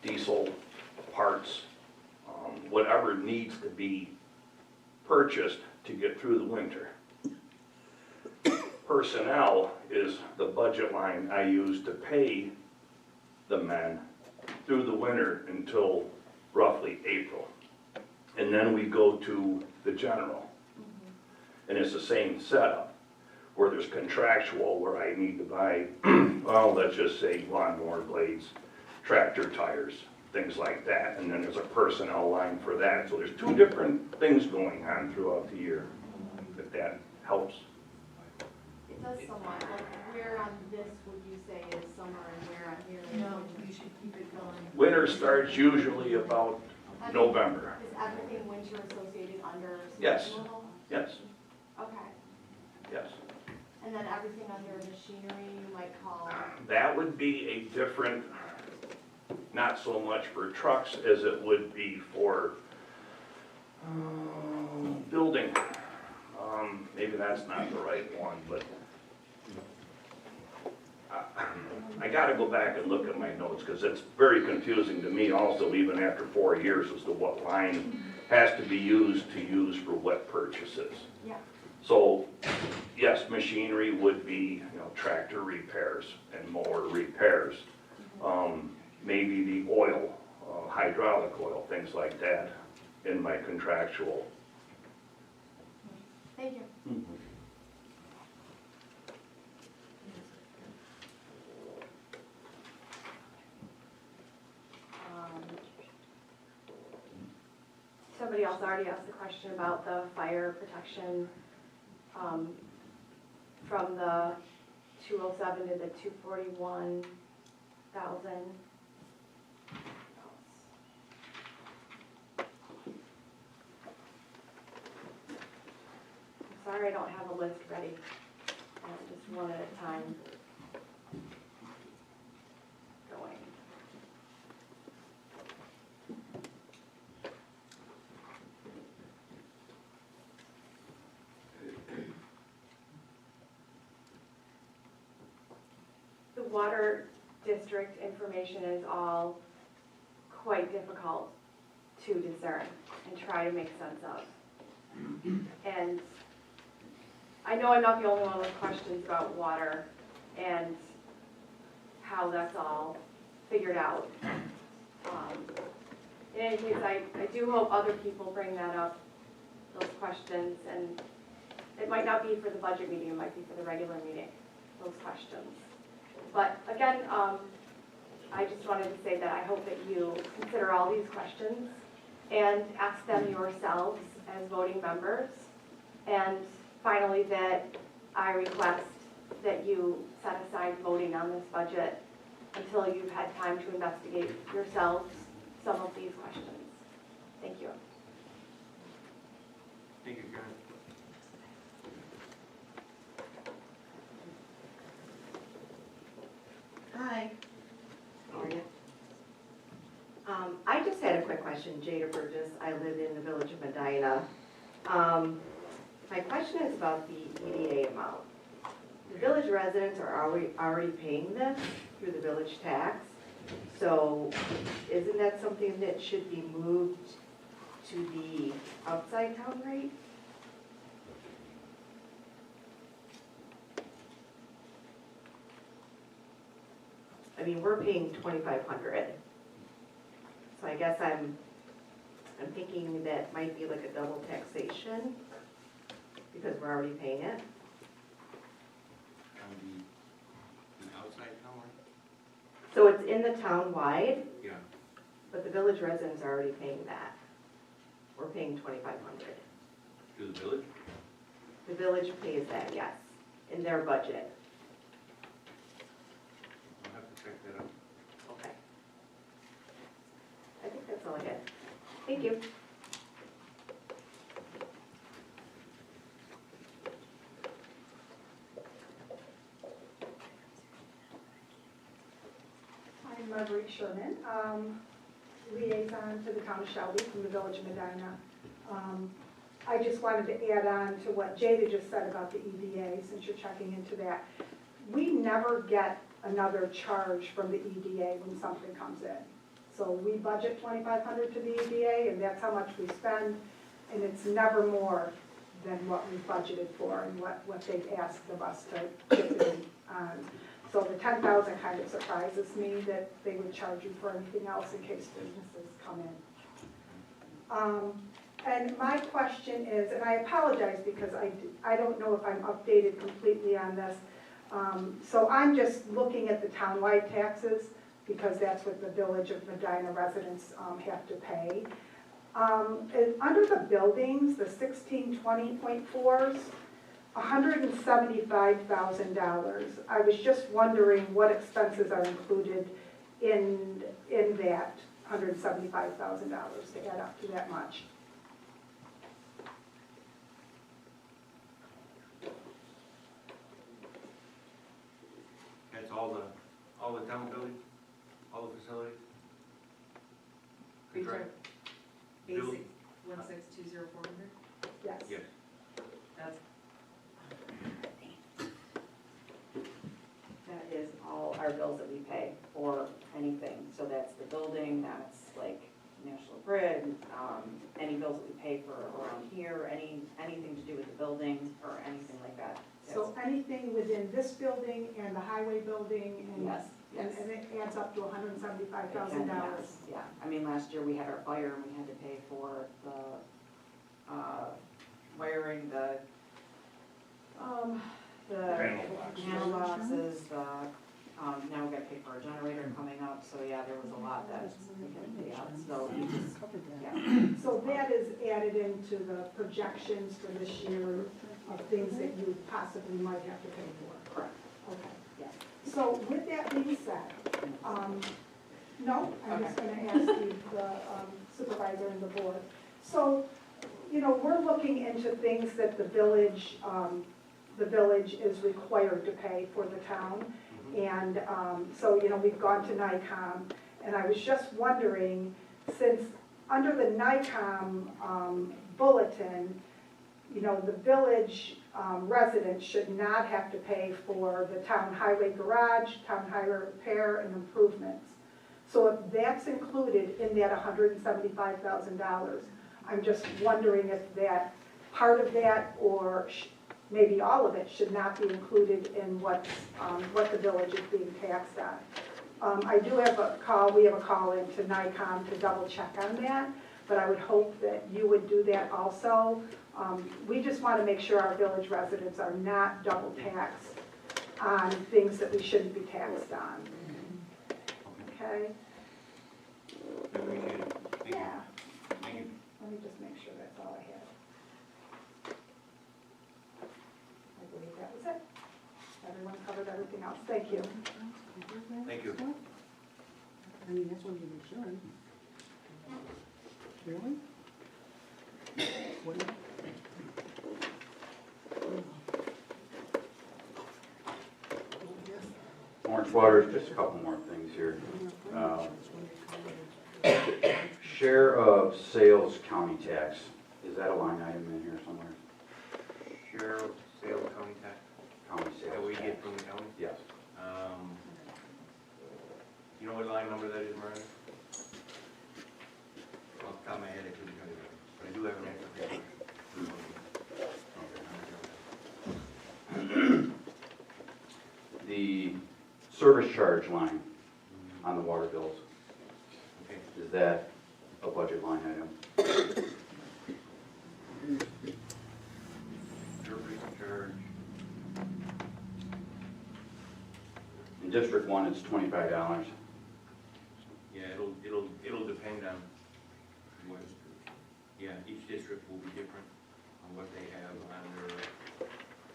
H: diesel, parts, whatever needs to be purchased to get through the winter. Personnel is the budget line I use to pay the men through the winter until roughly April. And then we go to the general. And it's the same setup, where there's contractual, where I need to buy, well, let's just say lawnmower blades, tractor tires, things like that. And then there's a personnel line for that. So there's two different things going on throughout the year, if that helps.
E: It does somewhat, like where on this would you say is summer and where on here?
J: No, you should keep it going.
H: Winter starts usually about November.
E: Is everything winter associated under snow
H: Yes.
E: removal?
H: Yes,
E: Okay,
H: yes.
E: and then everything under machinery you might call,
H: That would be a different not so much for trucks as it would be for building. Maybe that's not the right one, but I gotta go back and look at my notes, because it's very confusing to me also, even after 4 years, as to what line has to be used for what purchases.
K: Yeah.
H: So, yes, machinery would be, tractor repairs and mower repairs. Maybe the oil, hydraulic oil, things like that, in my contractual.
K: Thank you. Somebody else already asked a question about the fire protection, from the 207 to the 241,000. I'm sorry I don't have a list ready, just one at a time. Going. The water district information is all quite difficult to discern and try to make sense of. And I know I'm not the only one with questions about water and how that's all figured out. In any case, I do hope other people bring that up, those questions, and it might not be for the budget meeting, it might be for the regular meeting, those questions. But again, I just wanted to say that I hope that you consider all these questions and ask them yourselves as voting members. And finally, that I request that you set aside voting on this budget until you've had time to investigate yourselves some of these questions. Thank you.
B: Thank you, Karen.
L: Hi. How are you? I just had a quick question, Jada Burgess. I live in the village of Medina. My question is about the EDA amount. The village residents are already paying this through the village tax. So isn't that something that should be moved to the outside town rate? I mean, we're paying $2,500. So I guess I'm thinking that might be like a double taxation because we're already paying it.
B: The outside town?
L: So it's in the town wide,
B: Yeah.
L: but the village residents are already paying that. We're paying $2,500.
B: To the village?
L: The village pays that, yes, in their budget.
B: I'll have to check that out.
L: Okay. I think that's all I had. Thank you.
M: I'm Marguerite Sherman, liaison to the town of Shelby from the village of Medina. I just wanted to add on to what Jada just said about the EDA, since you're checking into that. We never get another charge from the EDA when something comes in. So we budget $2,500 to the EDA, and that's how much we spend, and it's never more than what we budgeted for and what they've asked of us to chip in on. So the 10,000 kind of surprises me that they would charge you for anything else in case businesses come in. And my question is, and I apologize because I don't know if I'm updated completely on this. So I'm just looking at the townwide taxes because that's what the village of Medina residents have to pay. Under the buildings, the 1620.4s, $175,000. I was just wondering what expenses are included in that $175,000 to add up to that much.
B: That's all the town buildings, all the facilities?
J: These
B: right.
J: are
B: Bill-
J: basic, 1620400,
M: Yes.
B: Yes.
J: that's,
E: That is all our bills that we pay for anything, so that's the building, that's like National Grid, any bills that we pay for around here, anything to do with the buildings or anything like that.
M: So anything within this building and the highway building and.
E: Yes, yes.
M: And it adds up to $175,000.
E: Yes, yeah, I mean, last year we had our fire and we had to pay for the, wiring, the panel boxes, now we gotta pay for a generator coming up, so yeah, there was a lot that we can pay out, so we just, yeah.
M: So that is added into the projections for this year of things that you possibly might have to pay for.
E: Correct.
M: Okay.
E: Yeah.
M: So with that being said, no, I'm just gonna ask the supervisor and the board. So, you know, we're looking into things that the village is required to pay for the town. And so, you know, we've gone to NICOM, and I was just wondering, since under the NICOM bulletin, you know, the village residents should not have to pay for the town highway garage, town highway repair and improvements. So if that's included in that $175,000, I'm just wondering if that, part of that, or maybe all of it, should not be included in what the village is being taxed on. I do have a call, we have a call into NICOM to double check on that, but I would hope that you would do that also. We just want to make sure our village residents are not double taxed on things that we shouldn't be taxed on. Okay?
B: I appreciate it. Thank you.
M: Yeah.
B: Thank you.
M: Let me just make sure that's all I had. I believe that was it. Everyone covered everything else. Thank you.
B: Thank you.
C: I mean, that's what you were showing. Really? What?
F: Orange Waters, just a couple more things here. Share of sales county tax, is that a line item in here somewhere?
B: Share of sales county tax
F: County sales
B: that we
F: tax.
B: get from the county?
F: Yes.
B: You know what line number that is, Miranda? Off the top of my head, I couldn't tell you that, but I do have an answer for you.
F: The service charge line on the water bills,
B: Okay.
F: is that a budget line item?
B: Service charge,
F: In District 1, it's $25.
B: yeah, it'll depend on what, yeah, each district will be different on what they have on their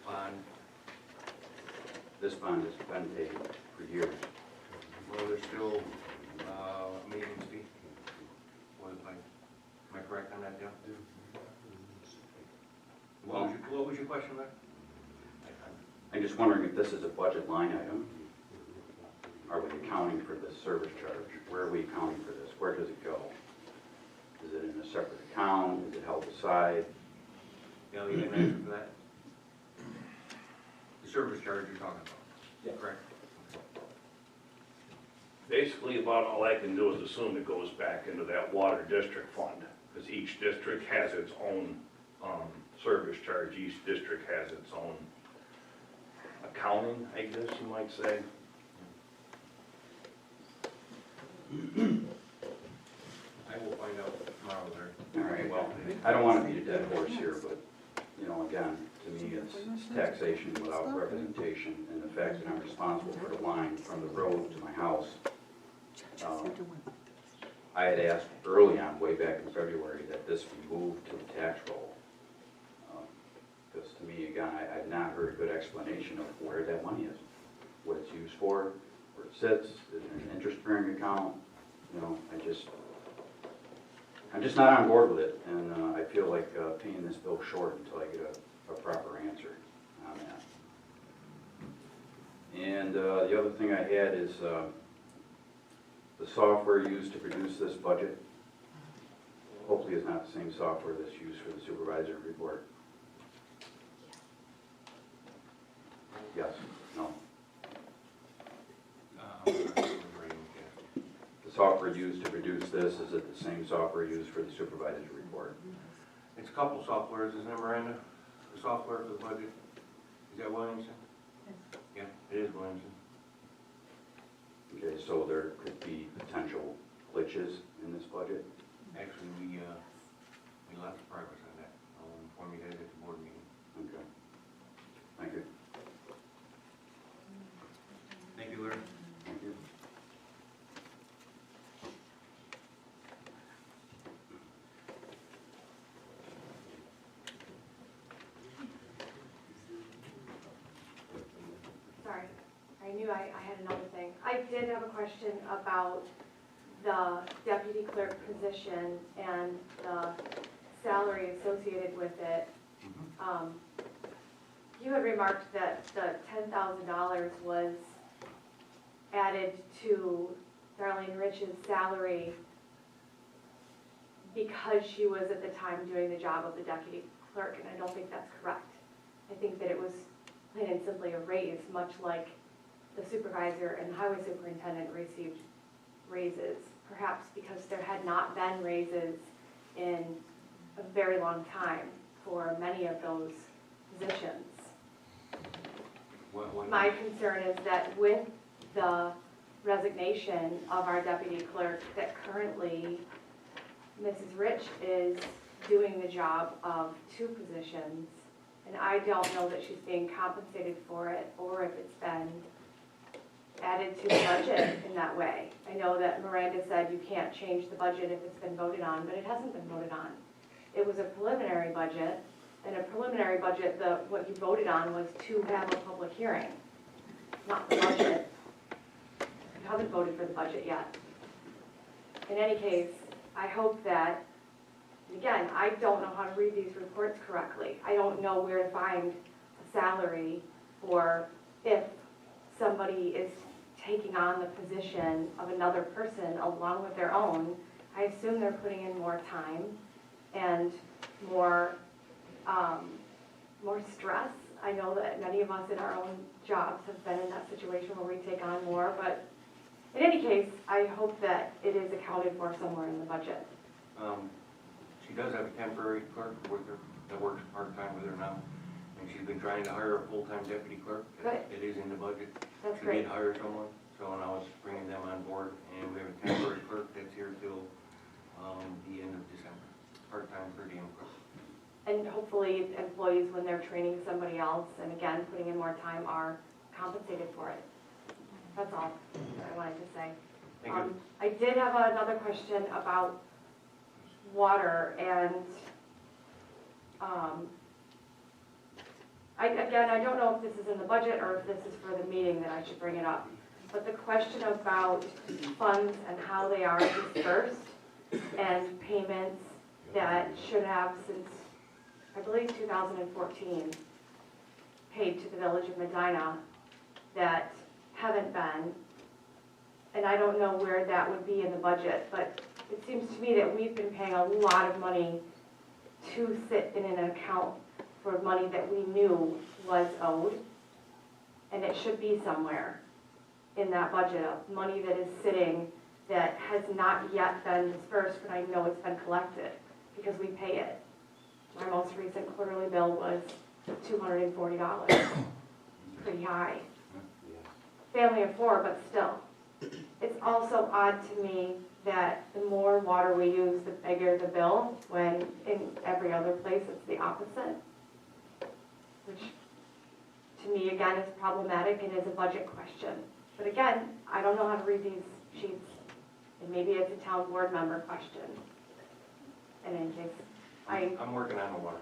B: bond.
F: This bond has been paid for years.
B: Well, there's still, maintenance fee for the pipe. Am I correct on that, Dale? What was your question, Larry?
F: I'm just wondering if this is a budget line item. Are we accounting for this service charge? Where are we accounting for this? Where does it go? Is it in a separate account? Is it held aside?
B: Dale, you have an answer for that? The service charge you're talking about?
F: Yeah.
B: Correct.
H: Basically, about all I can do is assume it goes back into that water district fund, because each district has its own service charge, each district has its own accounting, I guess you might say.
B: I will find out tomorrow, Larry.
F: All right, well, I don't want to beat a dead horse here, but, you know, again, to me, it's taxation without representation, and the fact that I'm responsible for the line from the road to my house. I had asked early on, way back in February, that this be moved to the tax roll. Because to me, again, I've not heard a good explanation of where that money is, what it's used for, where it sits, is it an interest-bearing account, you know, I'm just not on board with it, and I feel like paying this bill short until I get a proper answer on that. And the other thing I had is the software used to produce this budget. Shelby is not the same software that's used for the supervisory report? Yes, no. The software used to produce this, is it the same software used for the supervisor's report?
B: It's a couple softwares, isn't it, Miranda? The software for the budget? Is that Williamson? Yeah, it is Williamson.
F: Okay, so there could be potential glitches in this budget?
B: Actually, we lots of progress on that. I'll inform you guys at the board meeting.
F: Okay. Thank you.
B: Thank you, Larry.
F: Thank you.
K: Sorry, I knew I had another thing. I did have a question about the deputy clerk position and the salary associated with it. You had remarked that the $10,000 was added to Darlene Rich's salary because she was at the time doing the job of the deputy clerk, and I don't think that's correct. I think that it was plain and simply a raise, much like the supervisor and the highway superintendent received raises, perhaps because there had not been raises in a very long time for many of those positions. My concern is that with the resignation of our deputy clerk, that currently Mrs. Rich is doing the job of two positions, and I don't know that she's being compensated for it, or if it's been added to the budget in that way. I know that Miranda said you can't change the budget if it's been voted on, but it hasn't been voted on. It was a preliminary budget, and a preliminary budget, what you voted on was to have a public hearing, not the budget. You haven't voted for the budget yet. In any case, I hope that, again, I don't know how to read these reports correctly. I don't know where to find a salary for if somebody is taking on the position of another person along with their own. I assume they're putting in more time and more stress. I know that many of us in our own jobs have been in that situation where we take on more, but in any case, I hope that it is accounted for somewhere in the budget.
B: She does have a temporary clerk with her that works part-time with her now, and she's been trying to hire a full-time deputy clerk.
K: Good.
B: It is in the budget.
K: That's
B: She
K: great.
B: did hire someone, so now it's bringing them on board, and we have a temporary clerk that's here till the end of December, part-time per diem clerk.
K: And hopefully employees, when they're training somebody else, and again, putting in more time, are compensated for it. That's all that I wanted to say.
B: Thank you.
K: I did have another question about water, and I don't know if this is in the budget or if this is for the meeting that I should bring it up. But the question about funds and how they are dispersed and payments that should have since, I believe, 2014, paid to the Village of Medina that haven't been. And I don't know where that would be in the budget, but it seems to me that we've been paying a lot of money to sit in an account for money that we knew was owed. And it should be somewhere in that budget of money that is sitting that has not yet been dispersed, but I know it's been collected because we pay it. My most recent quarterly bill was $240, pretty high. Family of four, but still. It's also odd to me that the more water we use, the bigger the bill, when in every other place it's the opposite. Which, to me, again, is problematic and is a budget question. But again, I don't know how to read these sheets, and maybe it's a town board member question. In any case,
B: I'm working on the water.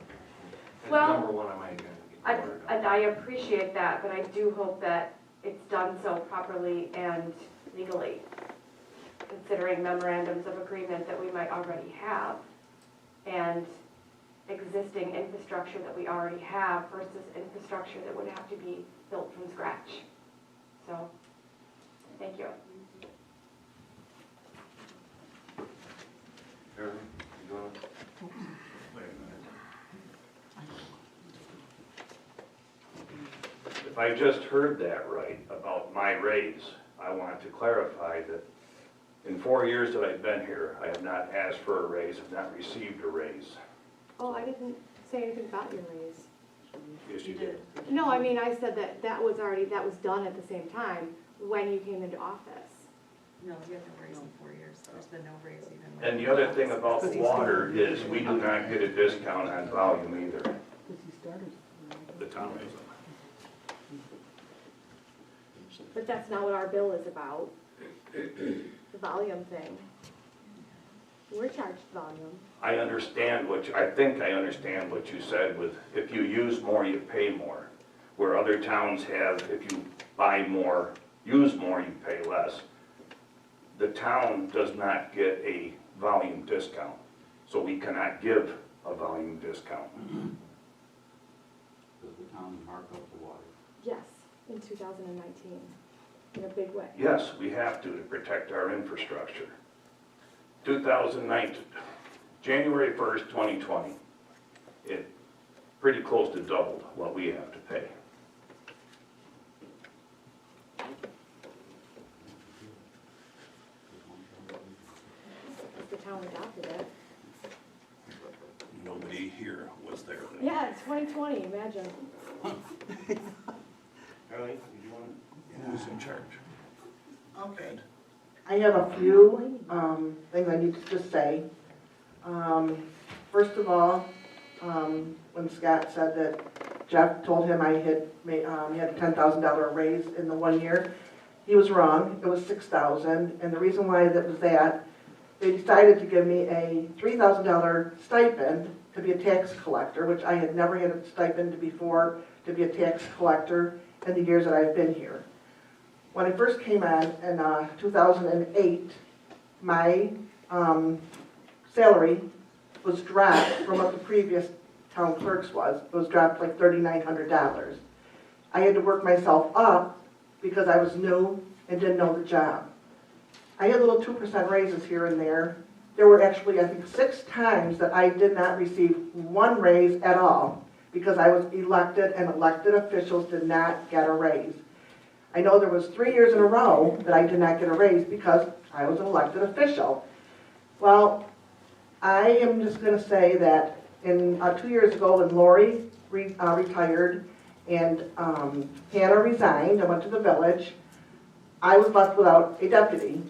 B: That's
K: Well,
B: number one on my agenda. Get the water done.
K: and I appreciate that, but I do hope that it's done so properly and legally, considering memorandums of agreement that we might already have, and existing infrastructure that we already have versus infrastructure that would have to be built from scratch. So, thank you.
B: Jeremy, you want to?
H: if I just heard that right about my raise, I want to clarify that in 4 years that I've been here, I have not asked for a raise, have not received a raise.
K: Oh, I didn't say anything about your raise.
H: Yes, you did.
K: No, I mean, I said that was done at the same time when you came into office.
J: No, you haven't raised in 4 years, there's been no raise even.
H: And the other thing about the water is we do not get a discount on volume either. The town is.
K: But that's not what our bill is about, the volume thing. We're charged volume.
H: I understand I think I understand what you said with, if you use more, you pay more. Where other towns have, if you buy more, use more, you pay less. The town does not get a volume discount, so we cannot give a volume discount.
F: Does the town mark up the water?
K: Yes, in 2019, in a big way.
H: Yes, we have to protect our infrastructure. 2019, January 1st, 2020, it pretty close to doubled what we have to pay.
K: The town adopted it.
H: Nobody here was there.
K: Yeah, it's 2020, imagine.
B: Charlie, did you want
H: Who's in charge?
C: Okay. I have a few things I need to just say. First of all, when Scott said that Jeff told him I had made, he had a $10,000 raise in the 1 year, he was wrong. It was $6,000, and the reason why that was that, they decided to give me a $3,000 stipend to be a tax collector, which I had never had a stipend before to be a tax collector in the years that I've been here. When I first came on in 2008, my salary was dropped from what the previous town clerk's was. It was dropped like $3,900. I had to work myself up because I was new and didn't know the job. I had little 2% raises here and there. There were actually, I think, 6 times that I did not receive one raise at all because I was elected and elected officials did not get a raise. I know there was 3 years in a row that I did not get a raise because I was an elected official. Well, I am just going to say that in 2 years ago when Lori retired and Hannah resigned, I went to the village, I was left without a deputy.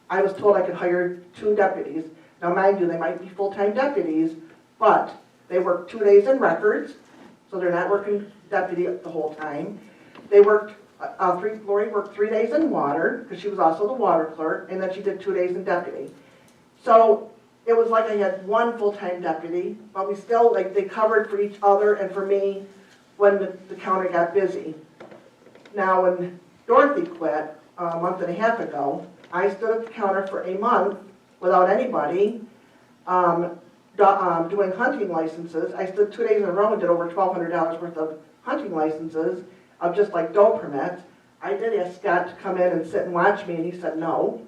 C: I was told I could hire 2 deputies. Now mind you, they might be full-time deputies, but they work 2 days in records, so they're not working deputy the whole time. They worked, Lori worked 3 days in water, because she was also the water clerk, and then she did 2 days in deputy. So it was like I had 1 full-time deputy, but we still, like, they covered for each other and for me when the counter got busy. Now, when Dorothy quit a month and a half ago, I stood at the counter for a month without anybody doing hunting licenses. I stood 2 days in a row and did over $1,200 worth of hunting licenses of just like doe permits. I did ask Scott to come in and sit and watch me, and he said no.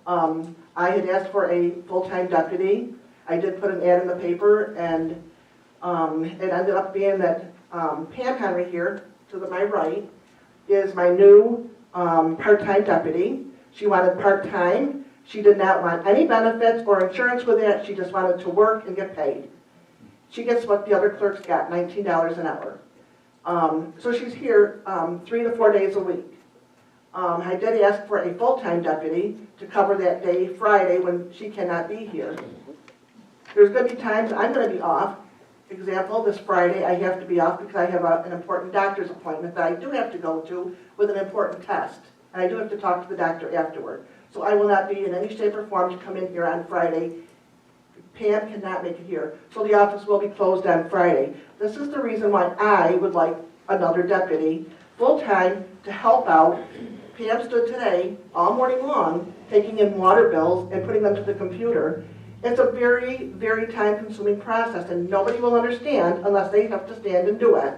C: I had asked for a full-time deputy. I did put an ad in the paper, and it ended up being that Pam Henry here, to my right, is my new part-time deputy. She wanted part-time. She did not want any benefits or insurance with it. She just wanted to work and get paid. She gets what the other clerks got, $19 an hour. So she's here 3 to 4 days a week. I did ask for a full-time deputy to cover that day, Friday, when she cannot be here. There's going to be times I'm going to be off. Example, this Friday I have to be off because I have an important doctor's appointment that I do have to go to with an important test. And I do have to talk to the doctor afterward. So I will not be in any shape or form to come in here on Friday. Pam cannot make it here. So the office will be closed on Friday. This is the reason why I would like another deputy, full-time, to help out. Pam stood today, all morning long, taking in water bills and putting them to the computer. It's a very, very time-consuming process, and nobody will understand unless they have to stand and do it.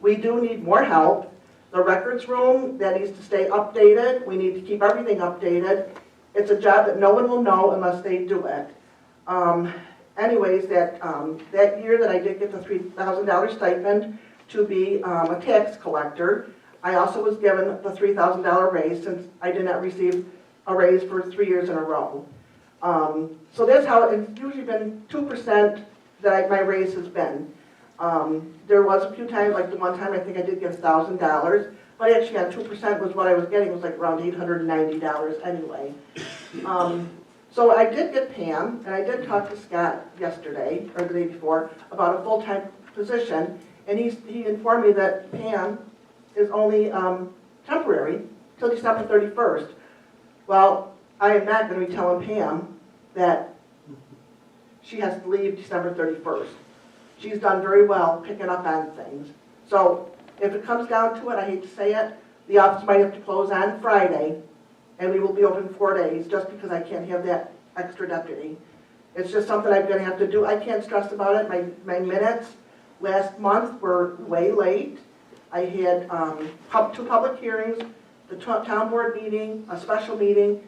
C: We do need more help. The records room, that needs to stay updated. We need to keep everything updated. It's a job that no one will know unless they do it. Anyways, that year that I did get the $3,000 stipend to be a tax collector, I also was given the $3,000 raise since I did not receive a raise for 3 years in a row. So that's how, it's usually been 2% that my raise has been. There was a few times, like the one time I think I did get $1,000, but actually on 2% was what I was getting, it was like around $890 anyway. So I did get Pam, and I did talk to Scott yesterday, or the day before, about a full-time position, and he informed me that Pam is only temporary till December 31st. Well, I am not going to be telling Pam that she has to leave December 31st. She's done very well picking up on things. So if it comes down to it, I hate to say it, the office might have to close on Friday, and we will be open 4 days, just because I can't have that extra deputy. It's just something I'm going to have to do. I can't stress about it. My minutes last month were way late. I had 2 public hearings, the town board meeting, a special meeting.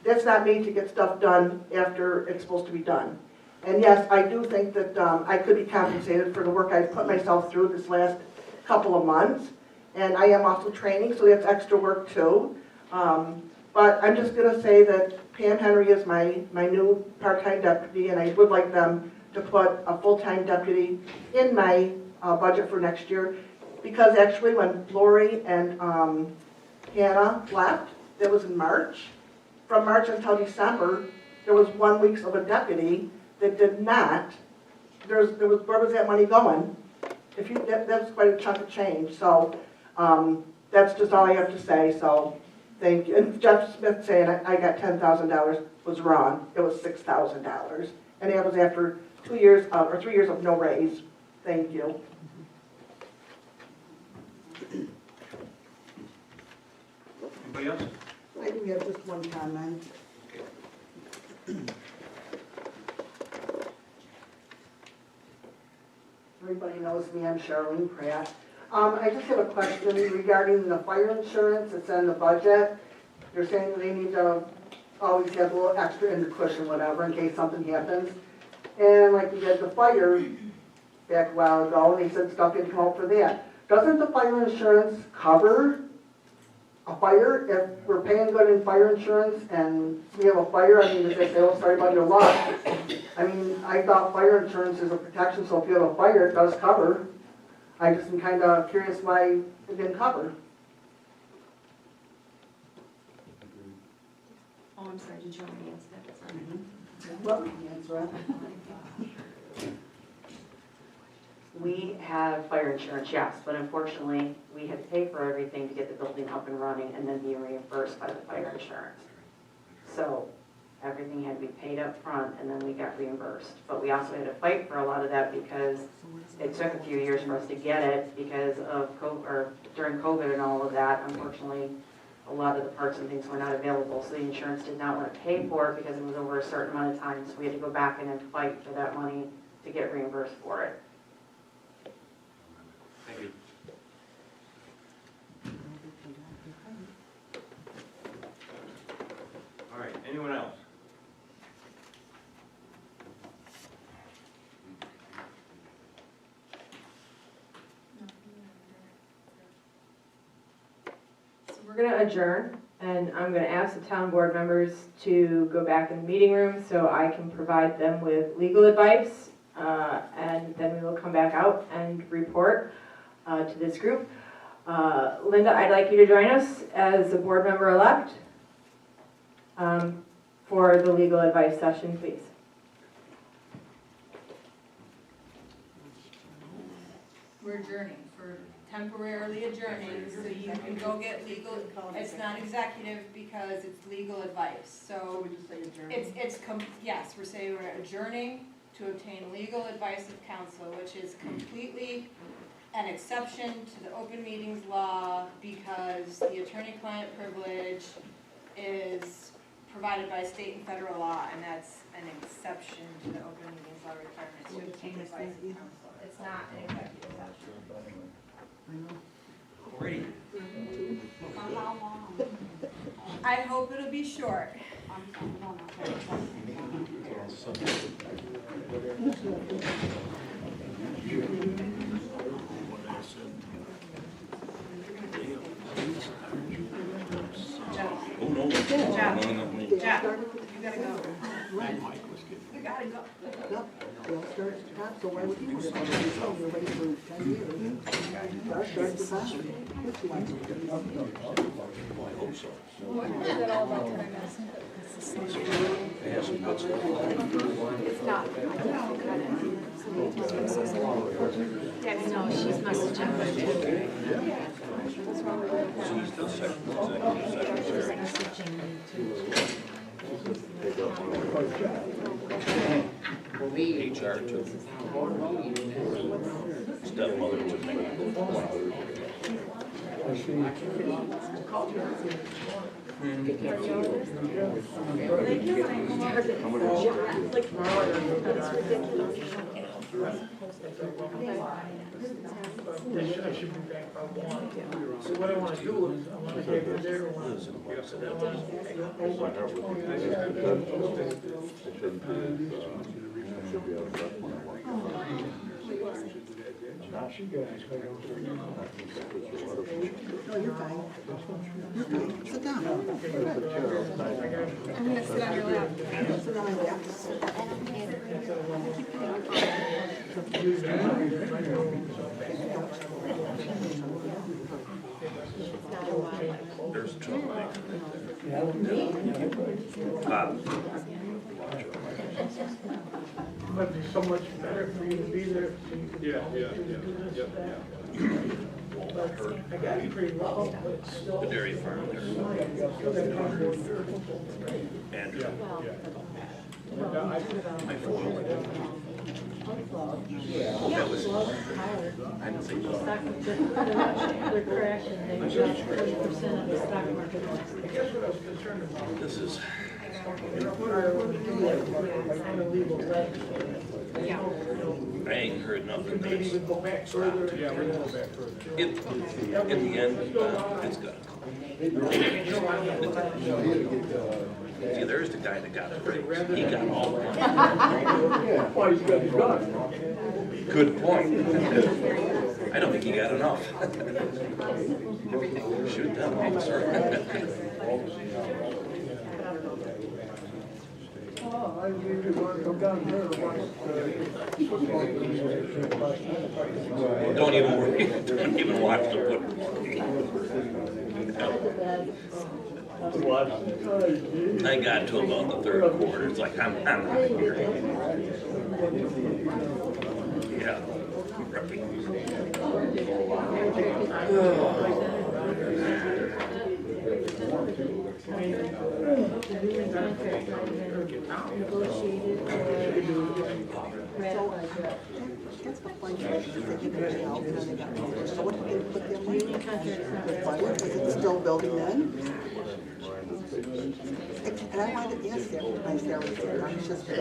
C: That's not made to get stuff done after it's supposed to be done. And yes, I do think that I could be compensated for the work I've put myself through this last couple of months. And I am also training, so that's extra work too. But I'm just going to say that Pam Henry is my new part-time deputy, and I would like them to put a full-time deputy in my budget for next year. Because actually when Lori and Hannah left, that was in March. From March until December, there was 1 week of a deputy that did not. Where was that money going? That's quite a chunk of change. So that's just all I have to say. So thank you. And Jeff Smith saying I got $10,000 was wrong. It was $6,000, and that was after 2 years or 3 years of no raise. Thank you.
B: Anybody else?
C: I do have just one comment. Everybody knows me, I'm Charlene Pratt. I just have a question regarding the fire insurance. It's in the budget. They're saying they need to always have a little extra in the cushion, whatever, in case something happens. And like we had the fire back a while ago, and they said stuff didn't come out for that. Doesn't the fire insurance cover a fire? If we're paying good in fire insurance and we have a fire, I mean, if they say, oh, sorry about your luck. I mean, I thought fire insurance is a protection, so if you have a fire, it does cover. I just am kind of curious why it didn't cover.
J: Oh, I'm sorry, did you want me to answer that? Sorry.
C: Well, answer it.
G: We have fire insurance, yes, but unfortunately, we had to pay for everything to get the building up and running and then be reimbursed by the fire insurance. So everything had to be paid up front and then we got reimbursed. But we also had to fight for a lot of that because it took a few years for us to get it because of COVID, or during COVID and all of that. Unfortunately, a lot of the parts and things were not available, so the insurance did not want to pay for it because it was over a certain amount of time. So we had to go back in and fight for that money to get reimbursed for it.
B: Thank you. All right, anyone else?
N: So we're going to adjourn, and I'm going to ask the town board members to go back in the meeting room so I can provide them with legal advice, and then we will come back out and report to this group. Linda, I'd like you to join us as a board member-elect for the legal advice session, please.
O: We're adjourning, for temporarily adjourning, so you can go get legal, it's not executive because it's legal advice, so yes, we're saying we're adjourning to obtain legal advice of counsel, which is completely an exception to the open meetings law because the attorney-client privilege is provided by state and federal law, and that's an exception to the open meetings law requirements to obtain advice of counsel. It's not an executive session.
B: Alrighty.
O: How long? I hope it'll be short. Jeff, you gotta go. You gotta go.
C: Yep, they all start at the top, so why would you want to have a result? You're waiting for 10 years. Start at the bottom. Which one?
O: What is that all about that I missed?
K: It's not. No, she's messaging.
H: HR too. Stepmother to
A: I should be back by 1. So what I want to do is, I want to have her there once.
C: No, you're fine. You're fine. Sit down.
O: I'm gonna sit on your lap.
C: Sit on my lap.
H: There's trouble.
A: But it's so much better for you to be there. Yeah. I got it pretty low, but it's still.
H: The dairy farm there. And my phone. That was, I didn't think so.
N: They're crashing, they dropped 30% of the stock market.
A: Guess what I was concerned about?
H: This is, I ain't heard nothing.
A: Maybe we go back further. Yeah, we're going back further.
H: In the end, it's gonna see, there's the guy that got it right. He got all of it.
A: Well, he's got his gun.
H: Good point. I don't think he got enough. Shoot them, officer.
A: I usually want to go down there and watch
H: Don't even worry. Don't even watch the football. I got to about the third quarter. It's like I'm out of here. Yeah.
C: That's the point. They give it to out, and then they got over. So what did they put them on? The fire, is it still building then? And I wanted to ask that, my salary there, I was just. Where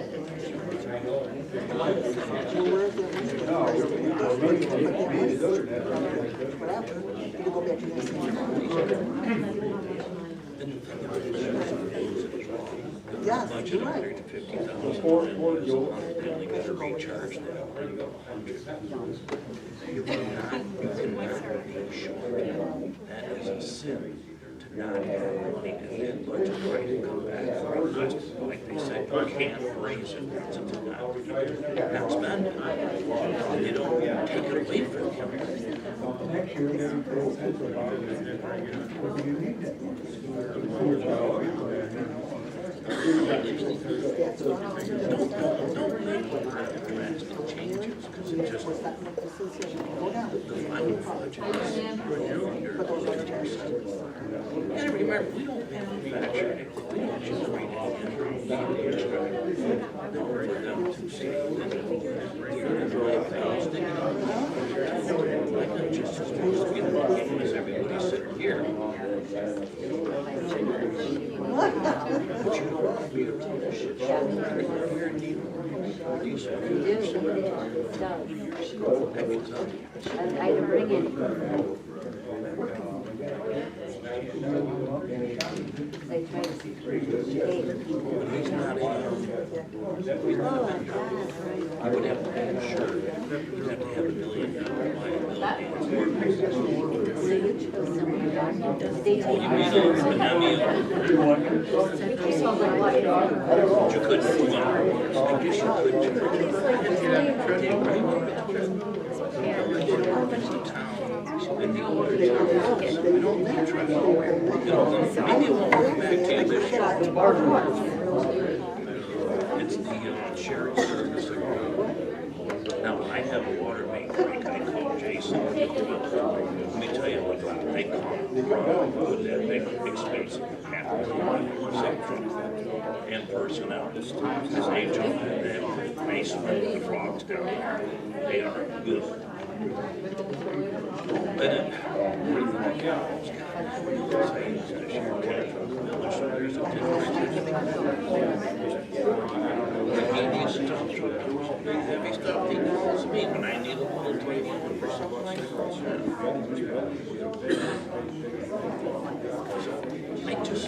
C: is that money? Whatever, you go back to this. Yes, you're right.
H: That is a sin to not have money in that budget right to come back for the rest. Like they said, you can't raise it. It's up to now. Now spend it. You don't take it away from you.
A: next year.
H: And remember, we don't manufacture anything. We don't generate everybody's sitting here.
I: I can bring it.
E: They try to pay people.
H: It's the shared service agreement. Now, I have a water main break, I call Jason. Let me tell you what, they come with that big expensive and personnel. His agent, and basement, the frogs down there, they are good. But it, there's a difference. He stops with those big heavy stuff. He calls me when I need a little tiny one for something like that. I just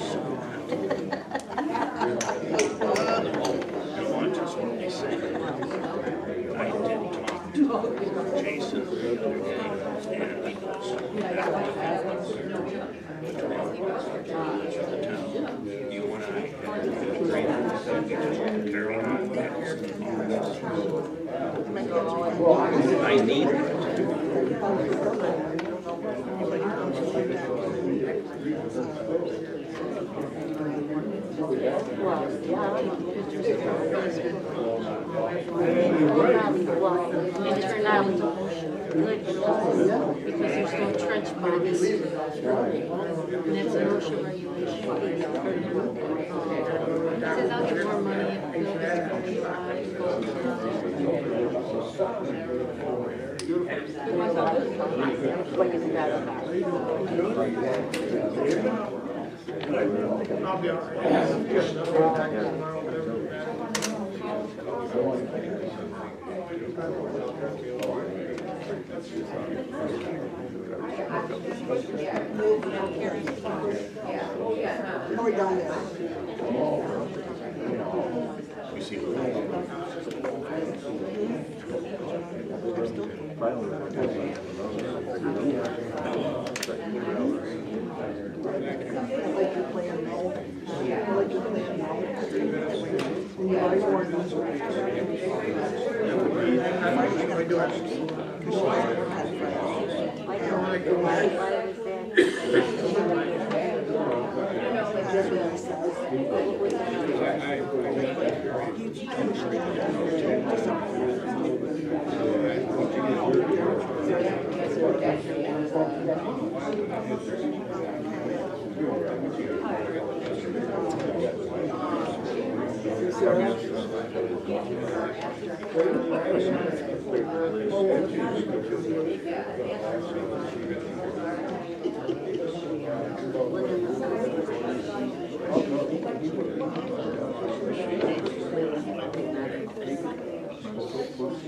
H: just what they say. I did talk to Jason the other day, and he goes, you and I have very I need it.
I: And turn out good because there's no trench bonds. And that's an OSHA regulation. It says I'll get more money if the bill gets 45.
A: I'll be all right. Just another attack tomorrow, whatever.
C: Are we done there?
H: You see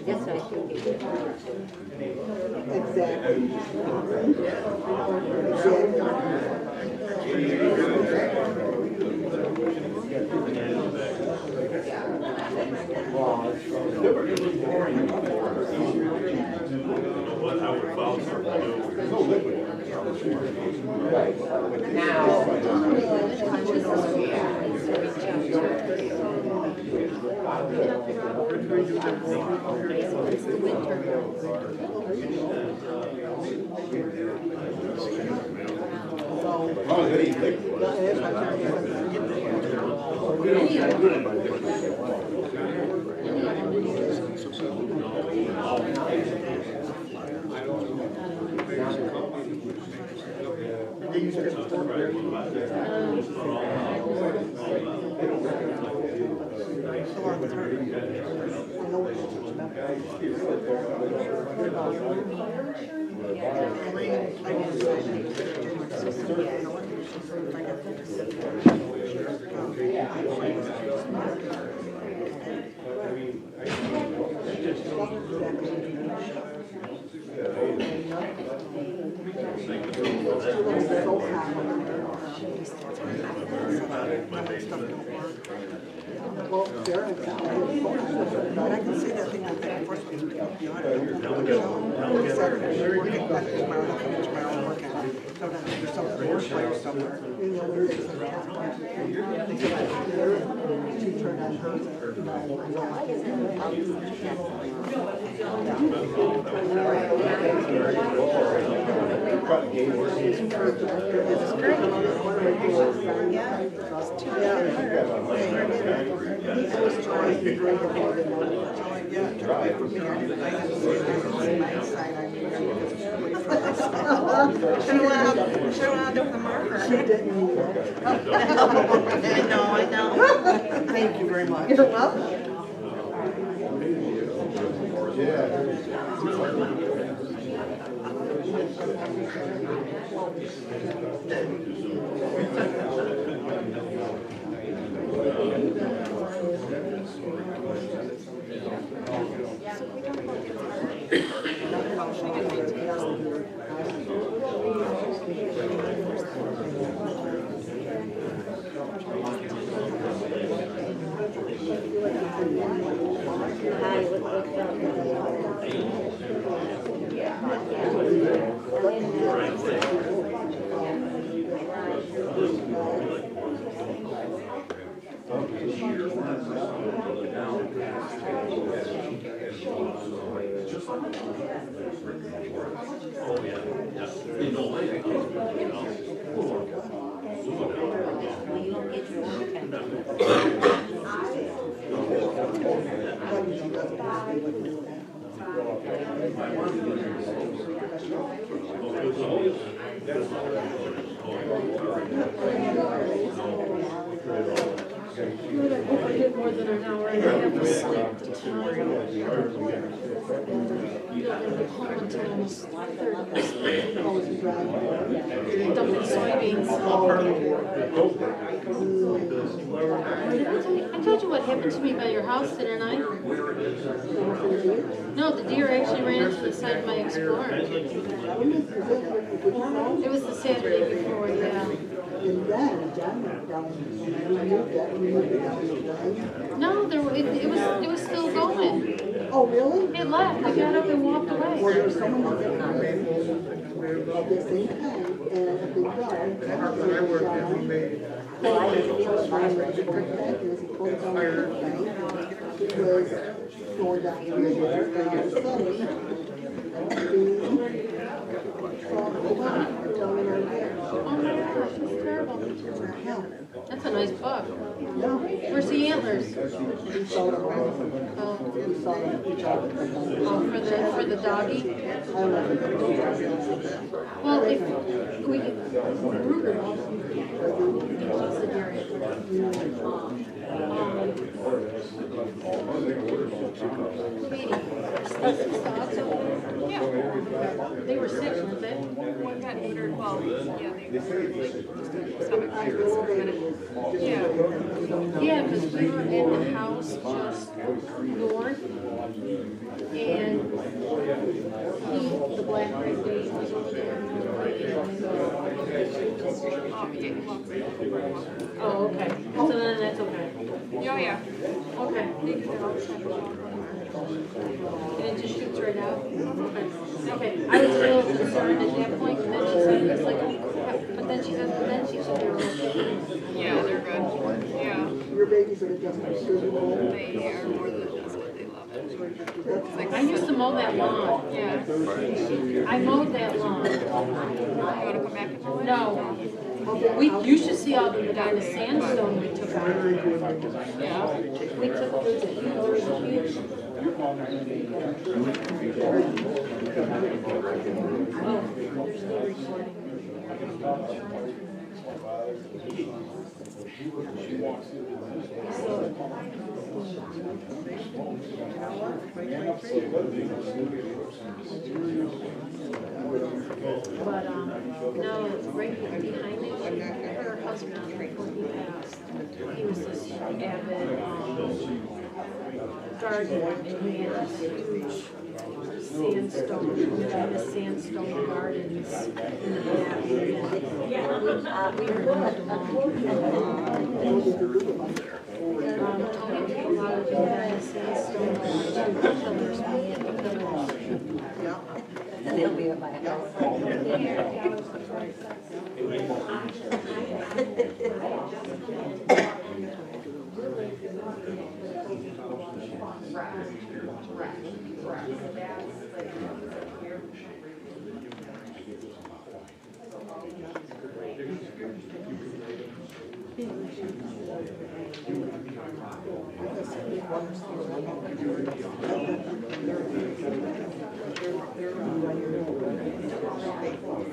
E: Yes, I think it is.
C: Exactly. stuff don't work. Well, there, I can see that thing that they forced me to do. Saturday, working back tomorrow, I'll come in tomorrow and work on it. Sometimes there's something worse like somewhere. You know, where it's like, she turned on hers. I know. Thank you very much. You're welcome.
N: More than an hour and a half of sleep to time. Dumping soybeans. I told you what happened to me by your house, didn't I? No, the deer actually ran into the side of my Explorer. It was the Saturday before, yeah. No, it was still going.
C: Oh, really?
N: It left. I got up and walked away.
C: Well, there was someone that at the same time, and a big dog.
A: I worked there, we made
C: Well, I was ready to go back, and as he pulled down the thing, it was going down the river, and all of a sudden,
N: Oh my gosh, that's terrible. That's a nice buck. Where's the antlers? Oh, for the doggy? Well, if we could, Ruger loves the deer Yeah. They were 6, weren't they?
O: One got neutered, well, yeah, they were like, stomach virus, yeah.
N: Yeah, because we were in the house just north, and the black red gate was over there. Oh, okay. So then that's okay.
O: Oh, yeah.
N: Okay. And it just shoots right out? Okay. I was a little concerned at that point, and then she said, it's like, but then she said they were okay.
O: Yeah, they're good, yeah.
C: Your babies are just
O: They are more than just what they love it.
N: I used to mow that lawn.
O: Yeah.
N: I mowed that lawn.
O: You wanna come back and mow it?
N: No. You should see all the sandstone we took out.
O: Yeah.
N: We took, there's a huge. But, no, right behind me, her husband, before he passed, he was this avid, gardener, and he had this huge sandstone
M: The sandstone gardens in the back. Tony did a lot of the sandstone pillars,
C: And they'll be at my house.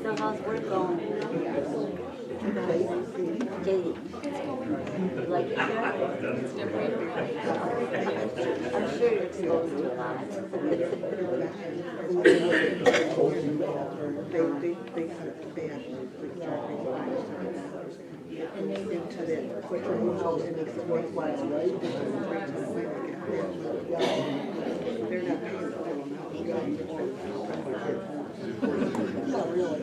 C: So how's work going? Katie. Like it there? I'm sure you're exposed to a lot. And they do to that, put your own house in the worthwhile, right? They're not paying for them. Not really.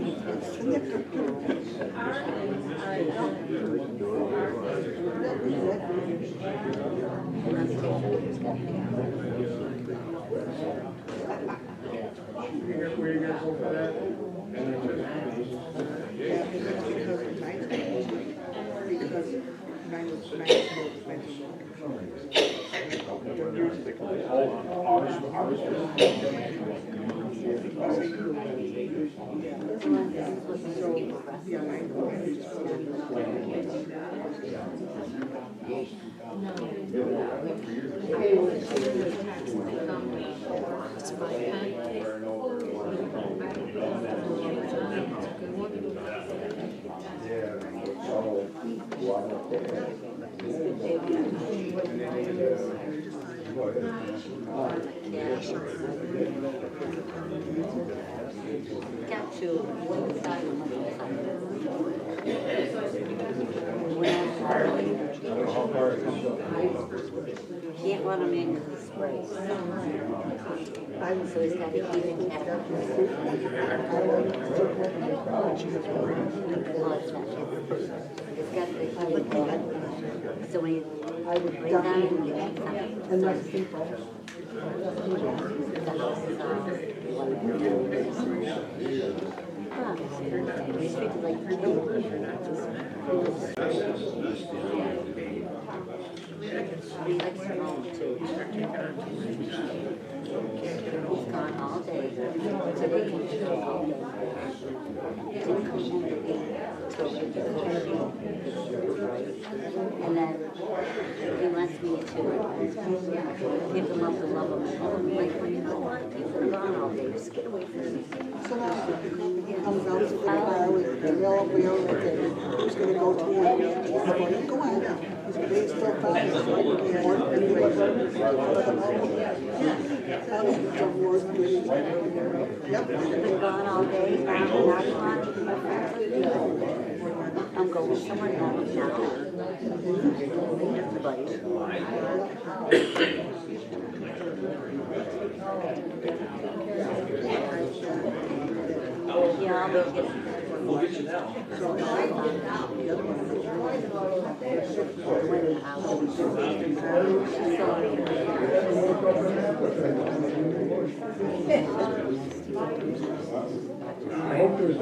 A: Where you gonna go for that? Can't run them into the spray. So he's got to keep it at it's got to keep it. So when you bring down and you keep something. And that's people. The house is all it's treated like he likes to roll too. He's gone all day. Today he was all day. Didn't come home and then he wants me to pick him up and love him. I'm like, well, you know what? People are gone all day. Just get away from me. So now he comes out to the car with the yellow wheel right there. Who's going to go to him? He's going, go on now. He's going to still find his work and he was Yep. Been gone all day. I'm going somewhere else now. Yeah, I'll make it. We'll get you now. I hope there's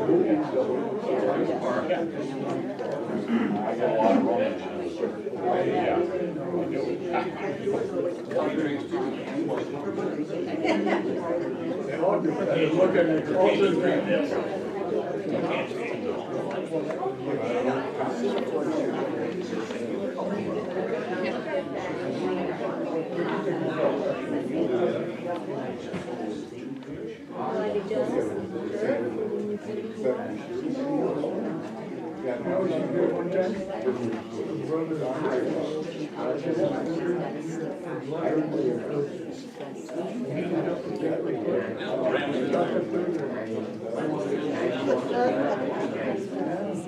A: look at the closest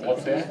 A: What's that?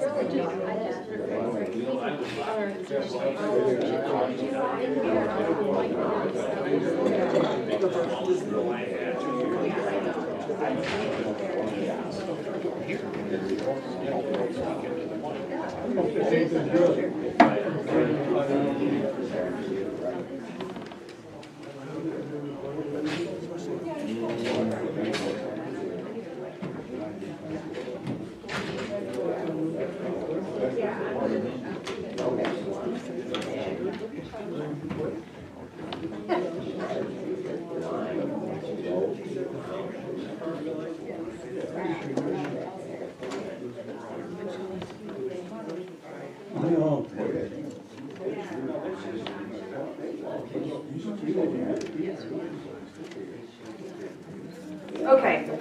N: Okay,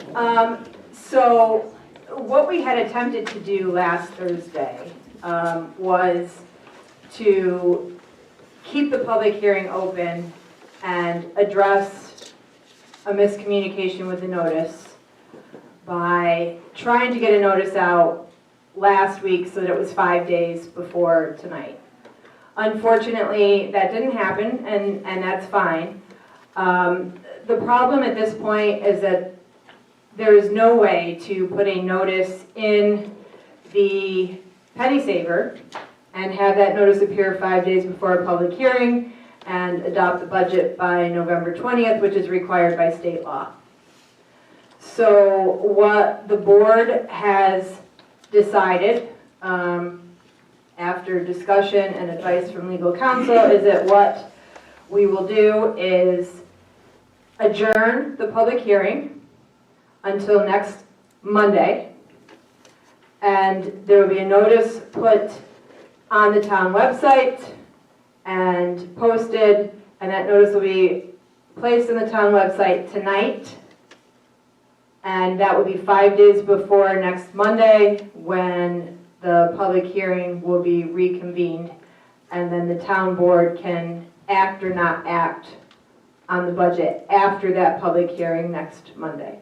N: so what we had attempted to do last Thursday was to keep the public hearing open and address a miscommunication with the notice by trying to get a notice out last week so that it was 5 days before tonight. Unfortunately, that didn't happen, and that's fine. The problem at this point is that there is no way to put a notice in the penny saver and have that notice appear 5 days before a public hearing and adopt the budget by November 20th, which is required by state law. So what the board has decided, after discussion and advice from legal counsel, is that what we will do is adjourn the public hearing until next Monday, and there will be a notice put on the town website and posted, and that notice will be placed on the town website tonight, and that will be 5 days before next Monday when the public hearing will be reconvened, and then the town board can act or not act on the budget after that public hearing next Monday.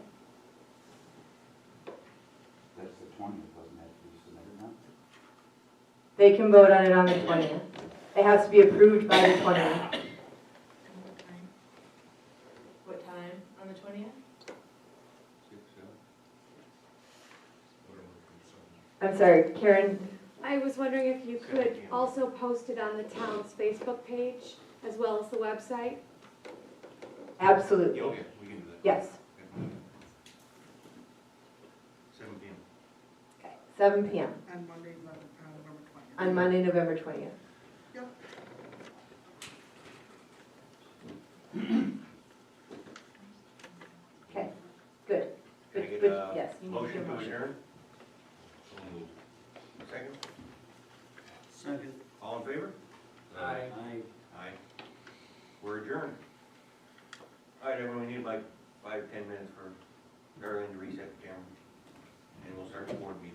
F: That's the 20th, doesn't have to be submitted now?
N: They can vote on it on the 20th. It has to be approved by the 20th.
O: What time on the 20th?
N: I'm sorry, Karen,
K: I was wondering if you could also post it on the town's Facebook page as well as the website?
N: absolutely,
B: Okay, we can do that.
N: yes.
B: 7 p.m.
N: Okay, 7 p.m.
C: On Monday, November 20th.
N: on Monday, November 20th.
C: Yep.
N: Okay, good.
B: Can I
N: Good,
B: get
N: good,
B: a
N: yes. you need to
B: motion
N: do a
B: to adjourn? Second?
D: Second.
B: All in favor?
D: Aye.
B: Aye. We're adjourned. All right, everyone, we need like 5-10 minutes for Darlene to reset the camera. And we'll start the board meeting.